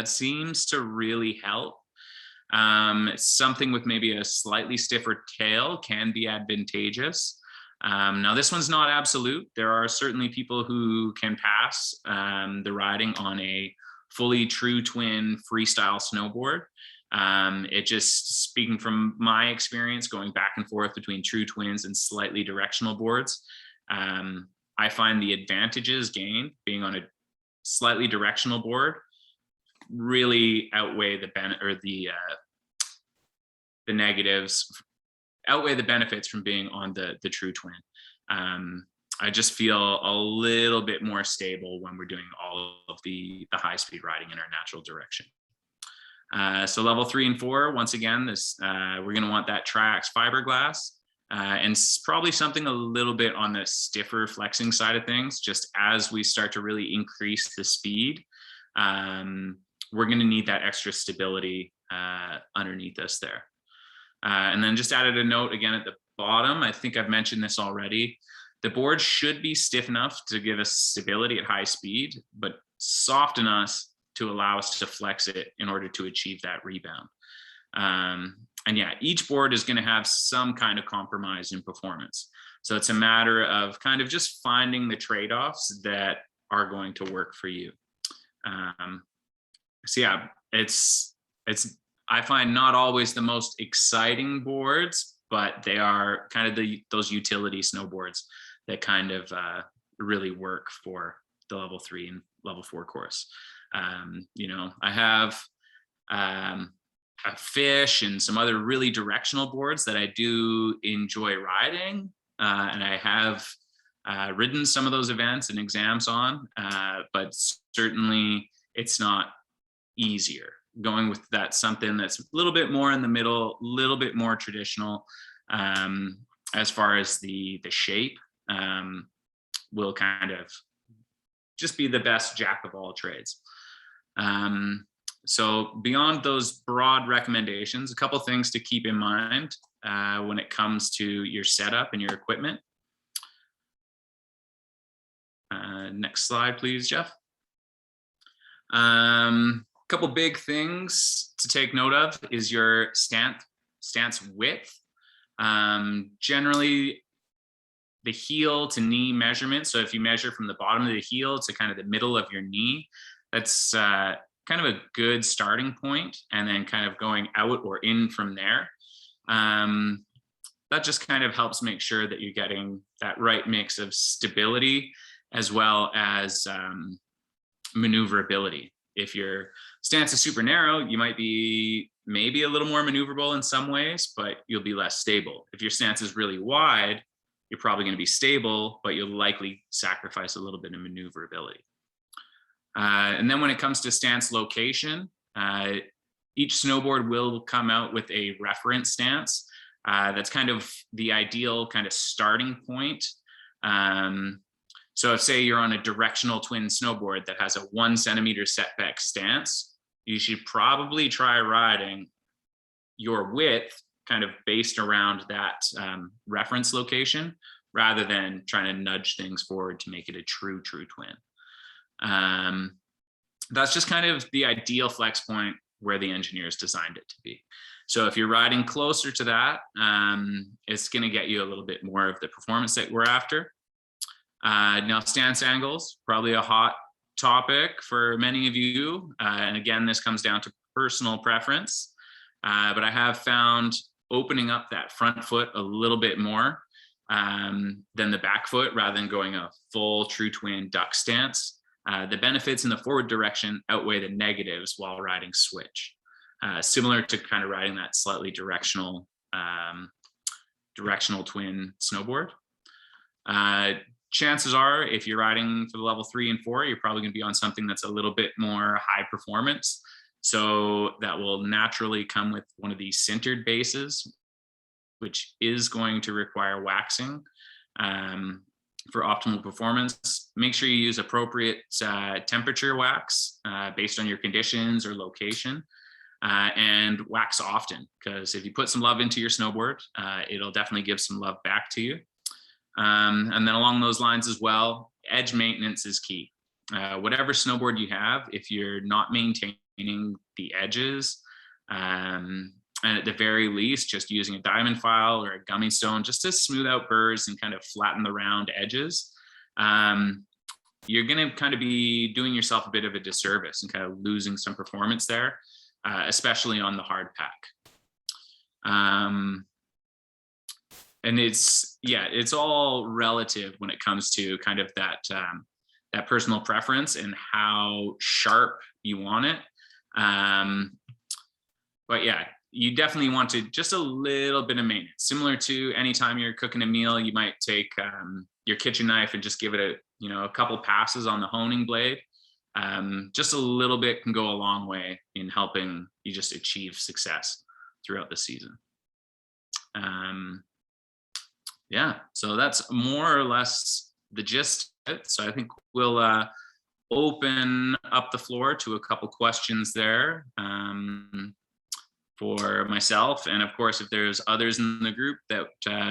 seems to really help. Something with maybe a slightly stiffer tail can be advantageous. Now this one's not absolute. There are certainly people who can pass the riding on a fully true twin freestyle snowboard. It just, speaking from my experience going back and forth between true twins and slightly directional boards, I find the advantages gained being on a slightly directional board really outweigh the negatives, outweigh the benefits from being on the true twin. I just feel a little bit more stable when we're doing all of the high speed riding in our natural direction. So level 3 and 4, once again, we're going to want that Tri-Ax fiberglass, and probably something a little bit on the stiffer flexing side of things. Just as we start to really increase the speed, we're going to need that extra stability underneath us there. And then just added a note again at the bottom. I think I've mentioned this already. The board should be stiff enough to give us stability at high speed, but soft enough to allow us to flex it in order to achieve that rebound. And yeah, each board is going to have some kind of compromise in performance. So it's a matter of kind of just finding the trade-offs that are going to work for you. So yeah, I find not always the most exciting boards, but they are kind of those utility snowboards that kind of really work for the level 3 and level 4 course. You know, I have a fish and some other really directional boards that I do enjoy riding, and I have ridden some of those events and exams on, but certainly it's not easier. Going with that something that's a little bit more in the middle, a little bit more traditional, as far as the shape, will kind of just be the best jack of all trades. So beyond those broad recommendations, a couple things to keep in mind when it comes to your setup and your equipment. Next slide, please, Jeff. Couple big things to take note of is your stance width. Generally, the heel to knee measurement. So if you measure from the bottom of the heel to kind of the middle of your knee, that's kind of a good starting point, and then kind of going out or in from there. That just kind of helps make sure that you're getting that right mix of stability as well as maneuverability. If your stance is super narrow, you might be maybe a little more maneuverable in some ways, but you'll be less stable. If your stance is really wide, you're probably going to be stable, but you'll likely sacrifice a little bit of maneuverability. And then when it comes to stance location, each snowboard will come out with a reference stance. That's kind of the ideal kind of starting point. So if, say, you're on a directional twin snowboard that has a 1 centimeter setback stance, you should probably try riding your width kind of based around that reference location, rather than trying to nudge things forward to make it a true twin. That's just kind of the ideal flex point where the engineers designed it to be. So if you're riding closer to that, it's going to get you a little bit more of the performance that we're after. Now, stance angles, probably a hot topic for many of you. And again, this comes down to personal preference. But I have found opening up that front foot a little bit more than the back foot, rather than going a full true twin duck stance. The benefits in the forward direction outweigh the negatives while riding switch. Similar to kind of riding that slightly directional twin snowboard. Chances are, if you're riding for the level 3 and 4, you're probably going to be on something that's a little bit more high performance. So that will naturally come with one of these sintered bases, which is going to require waxing for optimal performance. Make sure you use appropriate temperature wax based on your conditions or location, and wax often, because if you put some love into your snowboard, it'll definitely give some love back to you. And then along those lines as well, edge maintenance is key. Whatever snowboard you have, if you're not maintaining the edges, and at the very least, just using a diamond file or a gummy stone just to smooth out burrs and kind of flatten the round edges, you're going to kind of be doing yourself a bit of a disservice and kind of losing some performance there, especially on the hard pack. And it's all relative when it comes to kind of that personal preference and how sharp you want it. But yeah, you definitely want to just a little bit of maintenance, similar to anytime you're cooking a meal. You might take your kitchen knife and just give it a couple passes on the honing blade. Just a little bit can go a long way in helping you just achieve success throughout the season. Yeah, so that's more or less the gist of it. So I think we'll open up the floor to a couple questions there for myself. And of course, if there's others in the group that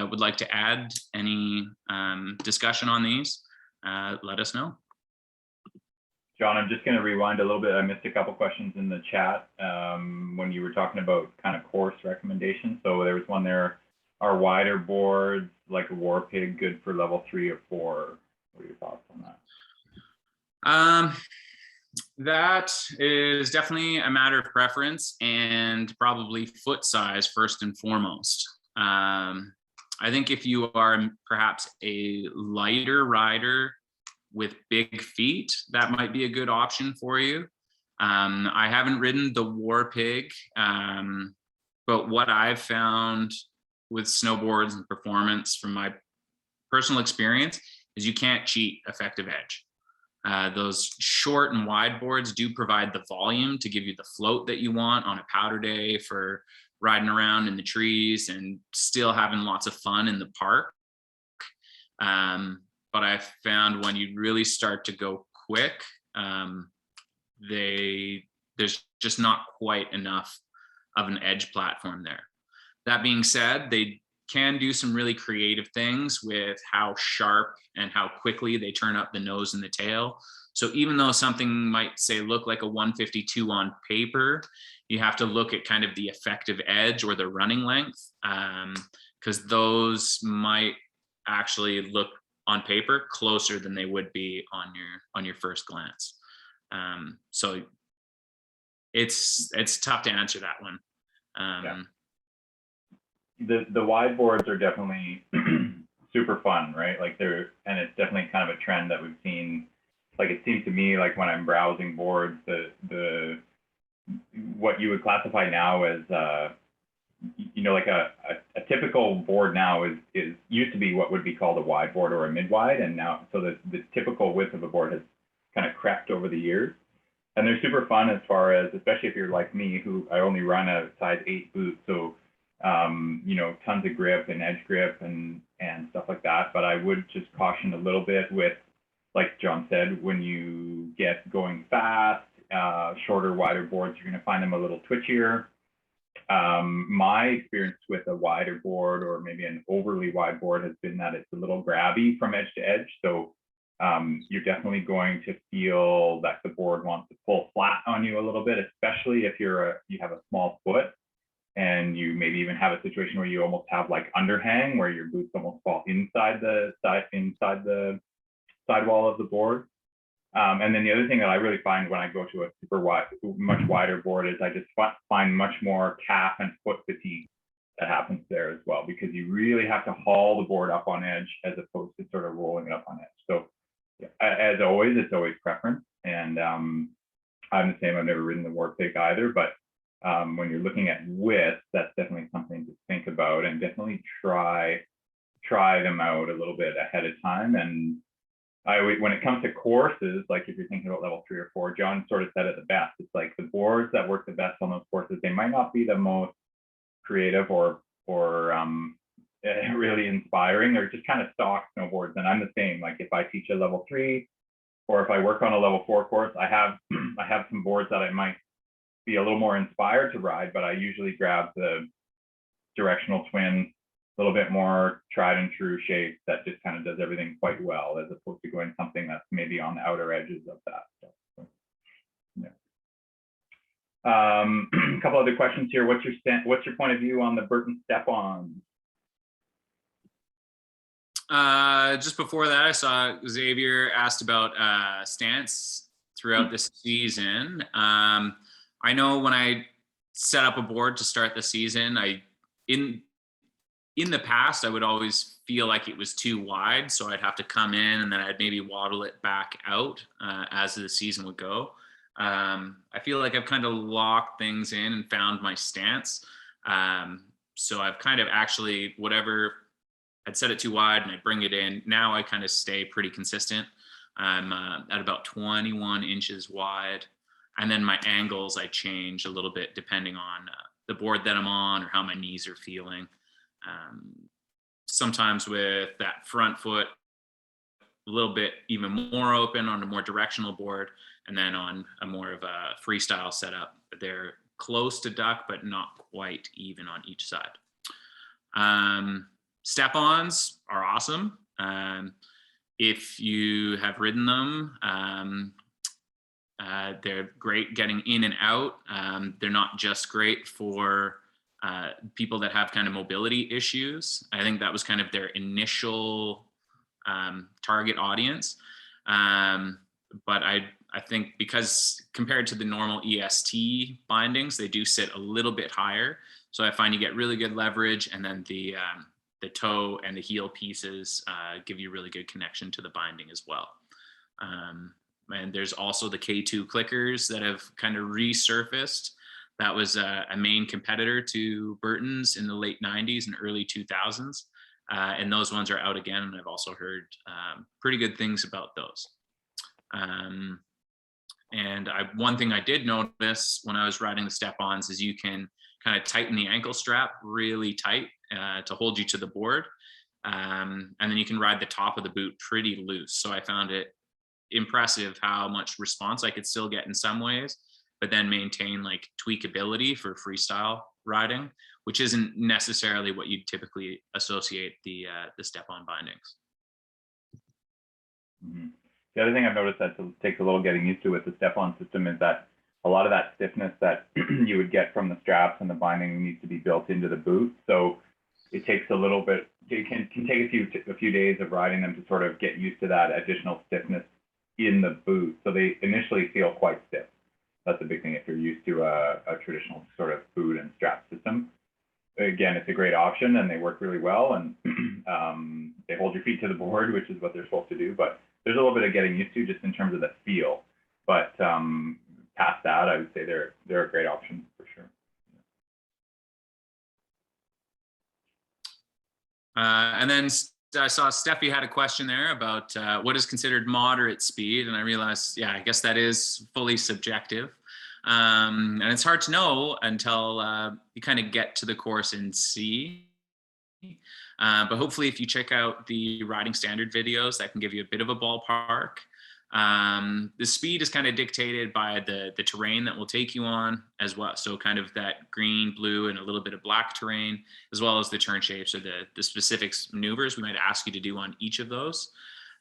would like to add any discussion on these, let us know. John, I'm just going to rewind a little bit. I missed a couple questions in the chat when you were talking about kind of course recommendations. So there was one there, are wider boards like a War Pig good for level 3 or 4? What are your thoughts on that? That is definitely a matter of preference and probably foot size first and foremost. I think if you are perhaps a lighter rider with big feet, that might be a good option for you. I haven't ridden the War Pig, but what I've found with snowboards and performance from my personal experience is you can't cheat effective edge. Those short and wide boards do provide the volume to give you the float that you want on a powder day for riding around in the trees and still having lots of fun in the park. But I found when you really start to go quick, there's just not quite enough of an edge platform there. That being said, they can do some really creative things with how sharp and how quickly they turn up the nose and the tail. So even though something might say look like a 152 on paper, you have to look at kind of the effective edge or the running length, because those might actually look on paper closer than they would be on your first glance. So it's tough to answer that one. Yeah. The wide boards are definitely super fun, right? Like and it's definitely kind of a trend that we've seen. Like it seems to me like when I'm browsing boards, the what you would classify now as like a typical board now is used to be what would be called a wide board or a mid wide, and now so the typical width of a board has kind of crept over the years, and they're super fun as far as, especially if you're like me, who I only run a size 8 boot, so tons of grip and edge grip and stuff like that. But I would just caution a little bit with, like John said, when you get going fast, shorter, wider boards, you're going to find them a little twitchier. My experience with a wider board or maybe an overly wide board has been that it's a little grabby from edge to edge. So you're definitely going to feel that the board wants to pull flat on you a little bit, especially if you have a small foot. And you maybe even have a situation where you almost have like underhang, where your boots almost fall inside the sidewall of the board. And then the other thing that I really find when I go to a much wider board is I just find much more calf and foot fatigue that happens there as well, because you really have to haul the board up on edge as opposed to sort of rolling it up on edge. So as always, it's always preference. And I'm the same. I've never ridden the War Pig either, but when you're looking at width, that's definitely something to think about, and definitely try them out a little bit ahead of time. And when it comes to courses, like if you're thinking about level 3 or 4, John sort of said it the best. It's like the boards that work the best on those courses, they might not be the most creative or really inspiring. They're just kind of stock snowboards. And I'm the same. Like if I teach a level 3 or if I work on a level 4 course, I have some boards that I might be a little more inspired to ride, but I usually grab the directional twin, a little bit more tried and true shape that just kind of does everything quite well, as opposed to going something that's maybe on the outer edges of that stuff. So, yeah. A couple other questions here. What's your point of view on the Burton StepOn? Just before that, I saw Xavier asked about stance throughout this season. I know when I set up a board to start the season, in the past, I would always feel like it was too wide. So I'd have to come in and then I'd maybe waddle it back out as the season would go. I feel like I've kind of locked things in and found my stance. So I've kind of actually, whatever, I'd set it too wide and I bring it in. Now I kind of stay pretty consistent. I'm at about 21 inches wide. And then my angles I change a little bit depending on the board that I'm on or how my knees are feeling. Sometimes with that front foot, a little bit even more open on a more directional board, and then on a more of a freestyle setup, they're close to duck, but not quite even on each side. Step-ons are awesome. If you have ridden them, they're great getting in and out. They're not just great for people that have kind of mobility issues. I think that was kind of their initial target audience. But I think because compared to the normal EST bindings, they do sit a little bit higher. So I find you get really good leverage, and then the toe and the heel pieces give you really good connection to the binding as well. And there's also the K2 clickers that have kind of resurfaced. That was a main competitor to Burton's in the late 90s and early 2000s. And those ones are out again. And I've also heard pretty good things about those. And one thing I did notice when I was riding the step-ons is you can kind of tighten the ankle strap really tight to hold you to the board. And then you can ride the top of the boot pretty loose. So I found it impressive how much response I could still get in some ways, but then maintain like tweakability for freestyle riding, which isn't necessarily what you'd typically associate the step-on bindings. Mm-hmm. The other thing I've noticed that takes a little getting used to with the step-on system is that a lot of that stiffness that you would get from the straps and the binding needs to be built into the boot. So it takes a little bit, it can take a few days of riding them to sort of get used to that additional stiffness in the boot. So they initially feel quite stiff. That's a big thing if you're used to a traditional sort of boot and strap system. Again, it's a great option and they work really well, and they hold your feet to the board, which is what they're supposed to do. But there's a little bit of getting used to just in terms of the feel. But past that, I would say they're a great option for sure. And then I saw Steffi had a question there about what is considered moderate speed. And I realized, yeah, I guess that is fully subjective. And it's hard to know until you kind of get to the course and see. But hopefully if you check out the riding standard videos, that can give you a bit of a ballpark. The speed is kind of dictated by the terrain that we'll take you on as well. So kind of that green, blue, and a little bit of black terrain, as well as the turn shapes or the specific maneuvers we might ask you to do on each of those.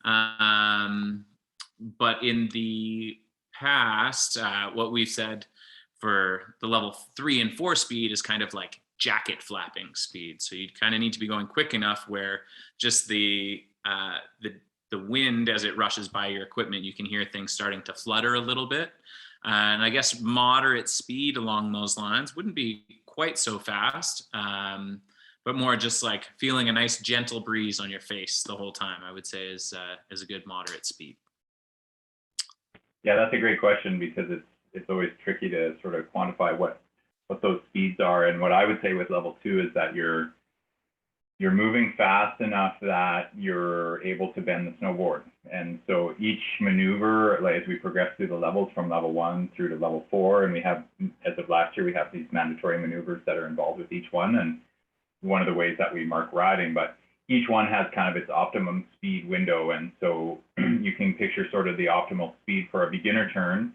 But in the past, what we've said for the level 3 and 4 speed is kind of like jacket flapping speed. So you kind of need to be going quick enough where just the wind as it rushes by your equipment, you can hear things starting to flutter a little bit. And I guess moderate speed along those lines wouldn't be quite so fast, but more just like feeling a nice gentle breeze on your face the whole time, I would say is a good moderate speed. Yeah, that's a great question because it's always tricky to sort of quantify what those speeds are. And what I would say with level 2 is that you're moving fast enough that you're able to bend the snowboard. And so each maneuver, like as we progress through the levels from level 1 through to level 4, and we have, as of last year, we have these mandatory maneuvers that are involved with each one. And one of the ways that we mark riding, but each one has kind of its optimum speed window. And so you can picture sort of the optimal speed for a beginner turn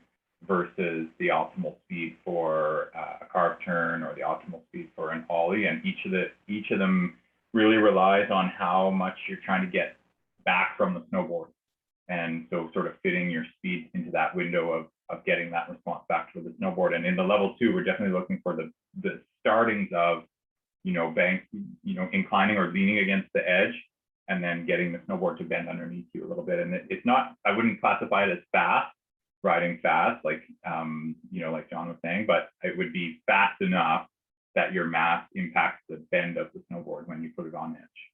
versus the optimal speed for a carved turn or the optimal speed for an ollie. And each of them really relies on how much you're trying to get back from the snowboard. And so sort of fitting your speed into that window of getting that response back to the snowboard. And in the level 2, we're definitely looking for the startings of, bank, inclining or leaning against the edge, and then getting the snowboard to bend underneath you a little bit. And it's not, I wouldn't classify it as fast, riding fast, like, like John was saying, but it would be fast enough that your mass impacts the bend of the snowboard when you put it on edge.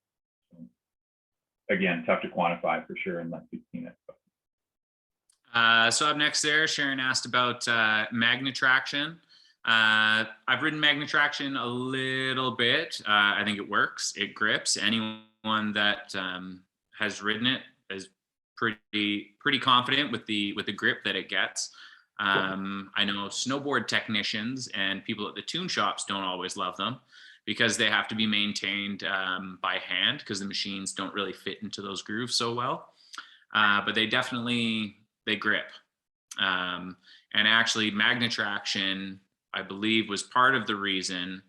So, again, tough to quantify for sure unless you've seen it. So up next there, Sharon asked about magnet traction. I've ridden magnet traction a little bit. I think it works. It grips. Anyone that has ridden it is pretty confident with the grip that it gets. I know snowboard technicians and people at the tune shops don't always love them because they have to be maintained by hand because the machines don't really fit into those grooves so well. But they grip. And actually magnet traction, I believe, was part of the reason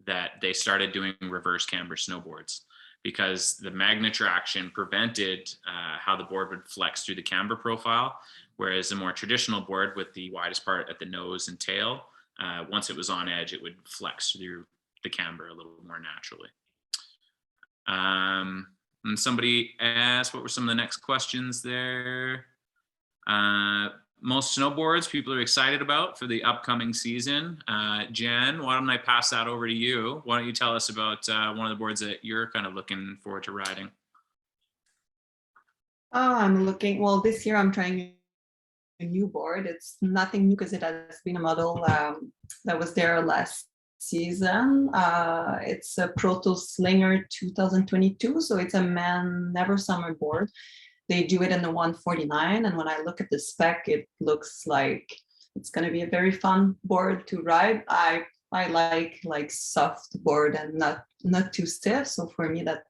that they started doing reverse camber snowboards, because the magnet traction prevented how the board would flex through the camber profile, whereas a more traditional board with the widest part at the nose and tail, once it was on edge, it would flex through the camber a little more naturally. And somebody asked, what were some of the next questions there? Most snowboards people are excited about for the upcoming season. Jen, why don't I pass that over to you? Why don't you tell us about one of the boards that you're kind of looking forward to riding? Well, this year I'm trying a new board. It's nothing new because it has been a model that was there last season. It's a Proto Slinger 2022, so it's a never summer board. They do it in the 149, and when I look at the spec, it looks like it's going to be a very fun board to ride. I like soft board and not too stiff. So for me, that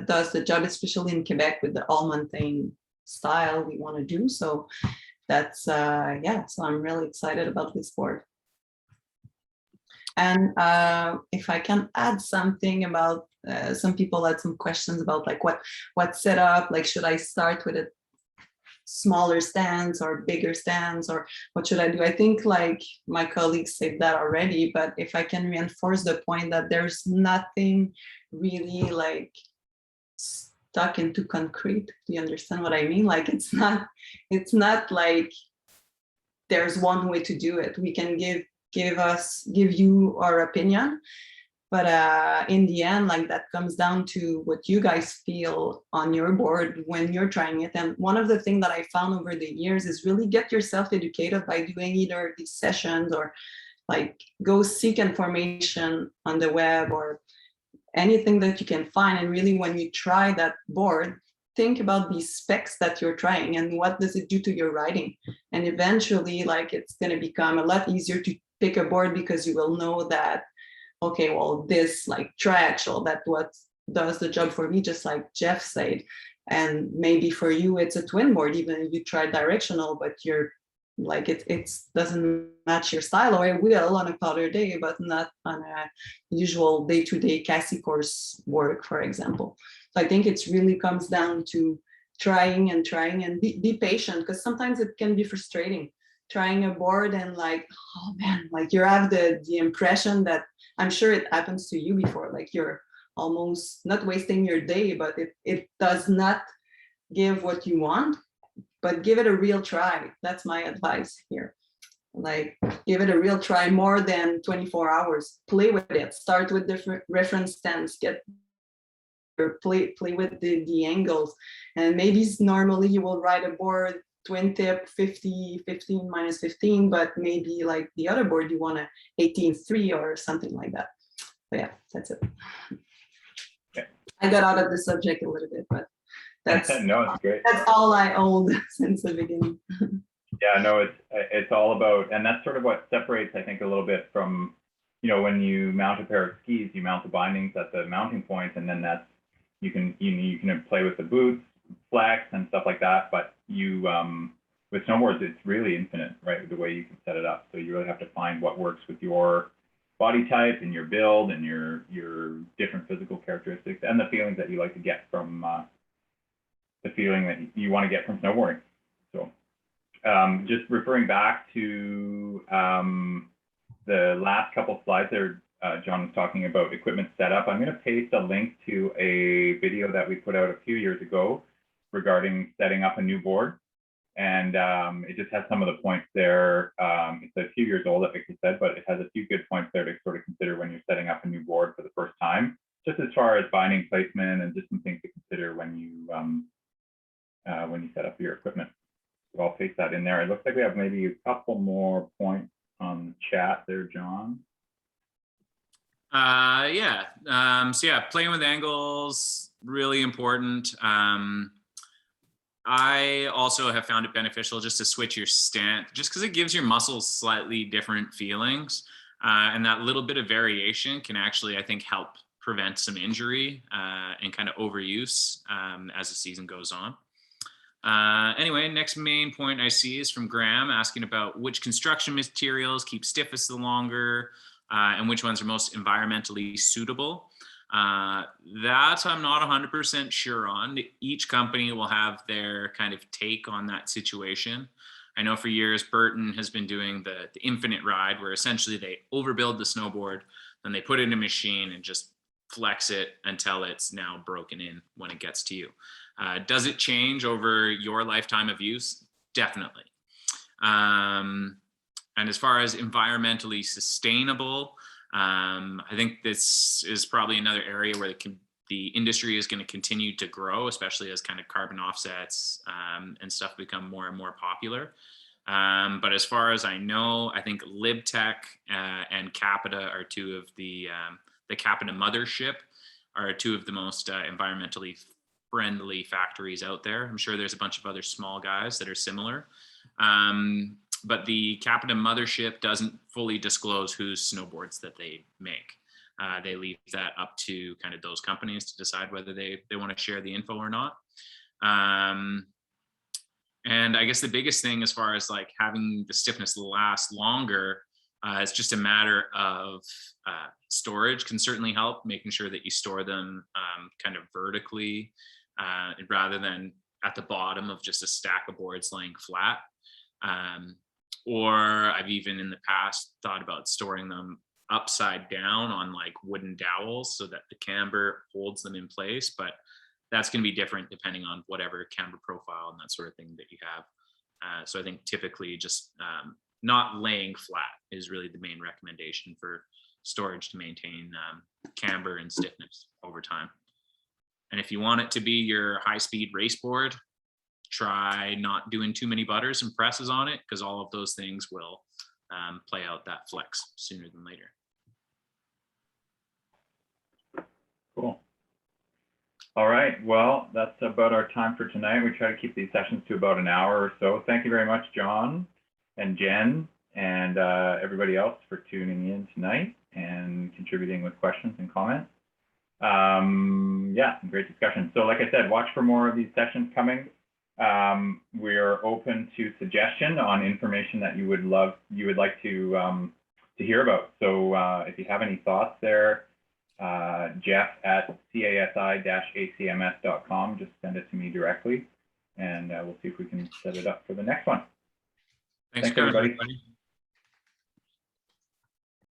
does the job, especially in Quebec with the all mountain style we want to do. So that's yeah. So I'm really excited about this board. And if I can add something about some people had some questions about like what setup, like should I start with a smaller stands or bigger stands, or what should I do? I think like my colleagues said that already, but if I can reinforce the point that there's nothing really like stuck into concrete. Do you understand what I mean? Like it's not like there's one way to do it. We can give you our opinion, but in the end, like that comes down to what you guys feel on your board when you're trying it. And one of the things that I found over the years is really get yourself educated by doing either these sessions or like go seek information on the web or anything that you can find. And really when you try that board, think about these specs that you're trying and what does it do to your riding. And eventually like it's going to become a lot easier to pick a board because you will know that, okay, well, this like triaxial, that what does the job for me, just like Jeff said. And maybe for you, it's a twin board, even if you try directional, but you're like, it doesn't match your style, or it will on a powder day, but not on a usual day-to-day CASI course work, for example. So I think it's really comes down to trying and be patient, because sometimes it can be frustrating trying a board and like, oh man, like you have the impression that, I'm sure it happens to you before, like you're almost not wasting your day, but it does not give what you want, but give it a real try. That's my advice here. Like give it a real try, more than 24 hours, play with it, start with different reference stands, play with the angles. And maybe normally you will ride a board twin tip 50, 15, minus 15, but maybe like the other board, you want a 18.3 or something like that. But yeah, that's it. Okay. I got out of the subject a little bit, but that's no, it's great. That's all I owned since the beginning. Yeah, no, it's all about, and that's sort of what separates, I think, a little bit from, you know, when you mount a pair of skis, you mount the bindings at the mounting point, and then that's, you can play with the boots, flex and stuff like that, but you with snowboards it's really infinite, right, the way you can set it up. So you really have to find what works with your body type and your build and your different physical characteristics and the feelings that you like to get from the feeling that you want to get from snowboarding. So just referring back to the last couple slides there, John was talking about equipment setup. I'm going to paste a link to a video that we put out a few years ago regarding setting up a new board. And it just has some of the points there. It's a few years old, like I said, but it has a few good points there to sort of consider when you're setting up a new board for the first time, just as far as binding placement and just some things to consider when you set up your equipment. So I'll paste that in there. It looks like we have maybe a couple more points on chat there, John. Yeah. So yeah, playing with angles, really important. I also have found it beneficial just to switch your stance, just because it gives your muscles slightly different feelings. And that little bit of variation can actually, I think, help prevent some injury and kind of overuse as the season goes on. Anyway, next main point I see is from Graham asking about which construction materials keep stiffest the longer and which ones are most environmentally suitable. That I'm not 100% sure on. Each company will have their kind of take on that situation. I know for years, Burton has been doing the infinite ride, where essentially they overbuild the snowboard, then they put it in a machine and just flex it until it's now broken in when it gets to you. Does it change over your lifetime of use? Definitely. And as far as environmentally sustainable, I think this is probably another area where the industry is going to continue to grow, especially as kind of carbon offsets and stuff become more and more popular. But as far as I know, I think LibTech and Capita are two of the Capita mothership are two of the most environmentally friendly factories out there. I'm sure there's a bunch of other small guys that are similar. But the Capita mothership doesn't fully disclose whose snowboards that they make. They leave that up to kind of those companies to decide whether they want to share the info or not. And I guess the biggest thing as far as like having the stiffness last longer, it's just a matter of storage can certainly help, making sure that you store them kind of vertically rather than at the bottom of just a stack of boards laying flat. Or I've even in the past thought about storing them upside down on like wooden dowels so that the camber holds them in place, but that's going to be different depending on whatever camber profile and that sort of thing that you have. So I think typically just not laying flat is really the main recommendation for storage to maintain camber and stiffness over time. And if you want it to be your high-speed race board, try not doing too many butters and presses on it, because all of those things will play out that flex sooner than later. Cool. All right, well, that's about our time for tonight. We try to keep these sessions to about an hour or so. Thank you very much, John and Jen and everybody else for tuning in tonight and contributing with questions and comments. Yeah, great discussion. So like I said, watch for more of these sessions coming. We're open to suggestion on information that you would like to hear about. So if you have any thoughts there, Jeff at CASI-ACMS.com, just send it to me directly, and we'll see if we can set it up for the next one. Thanks everybody.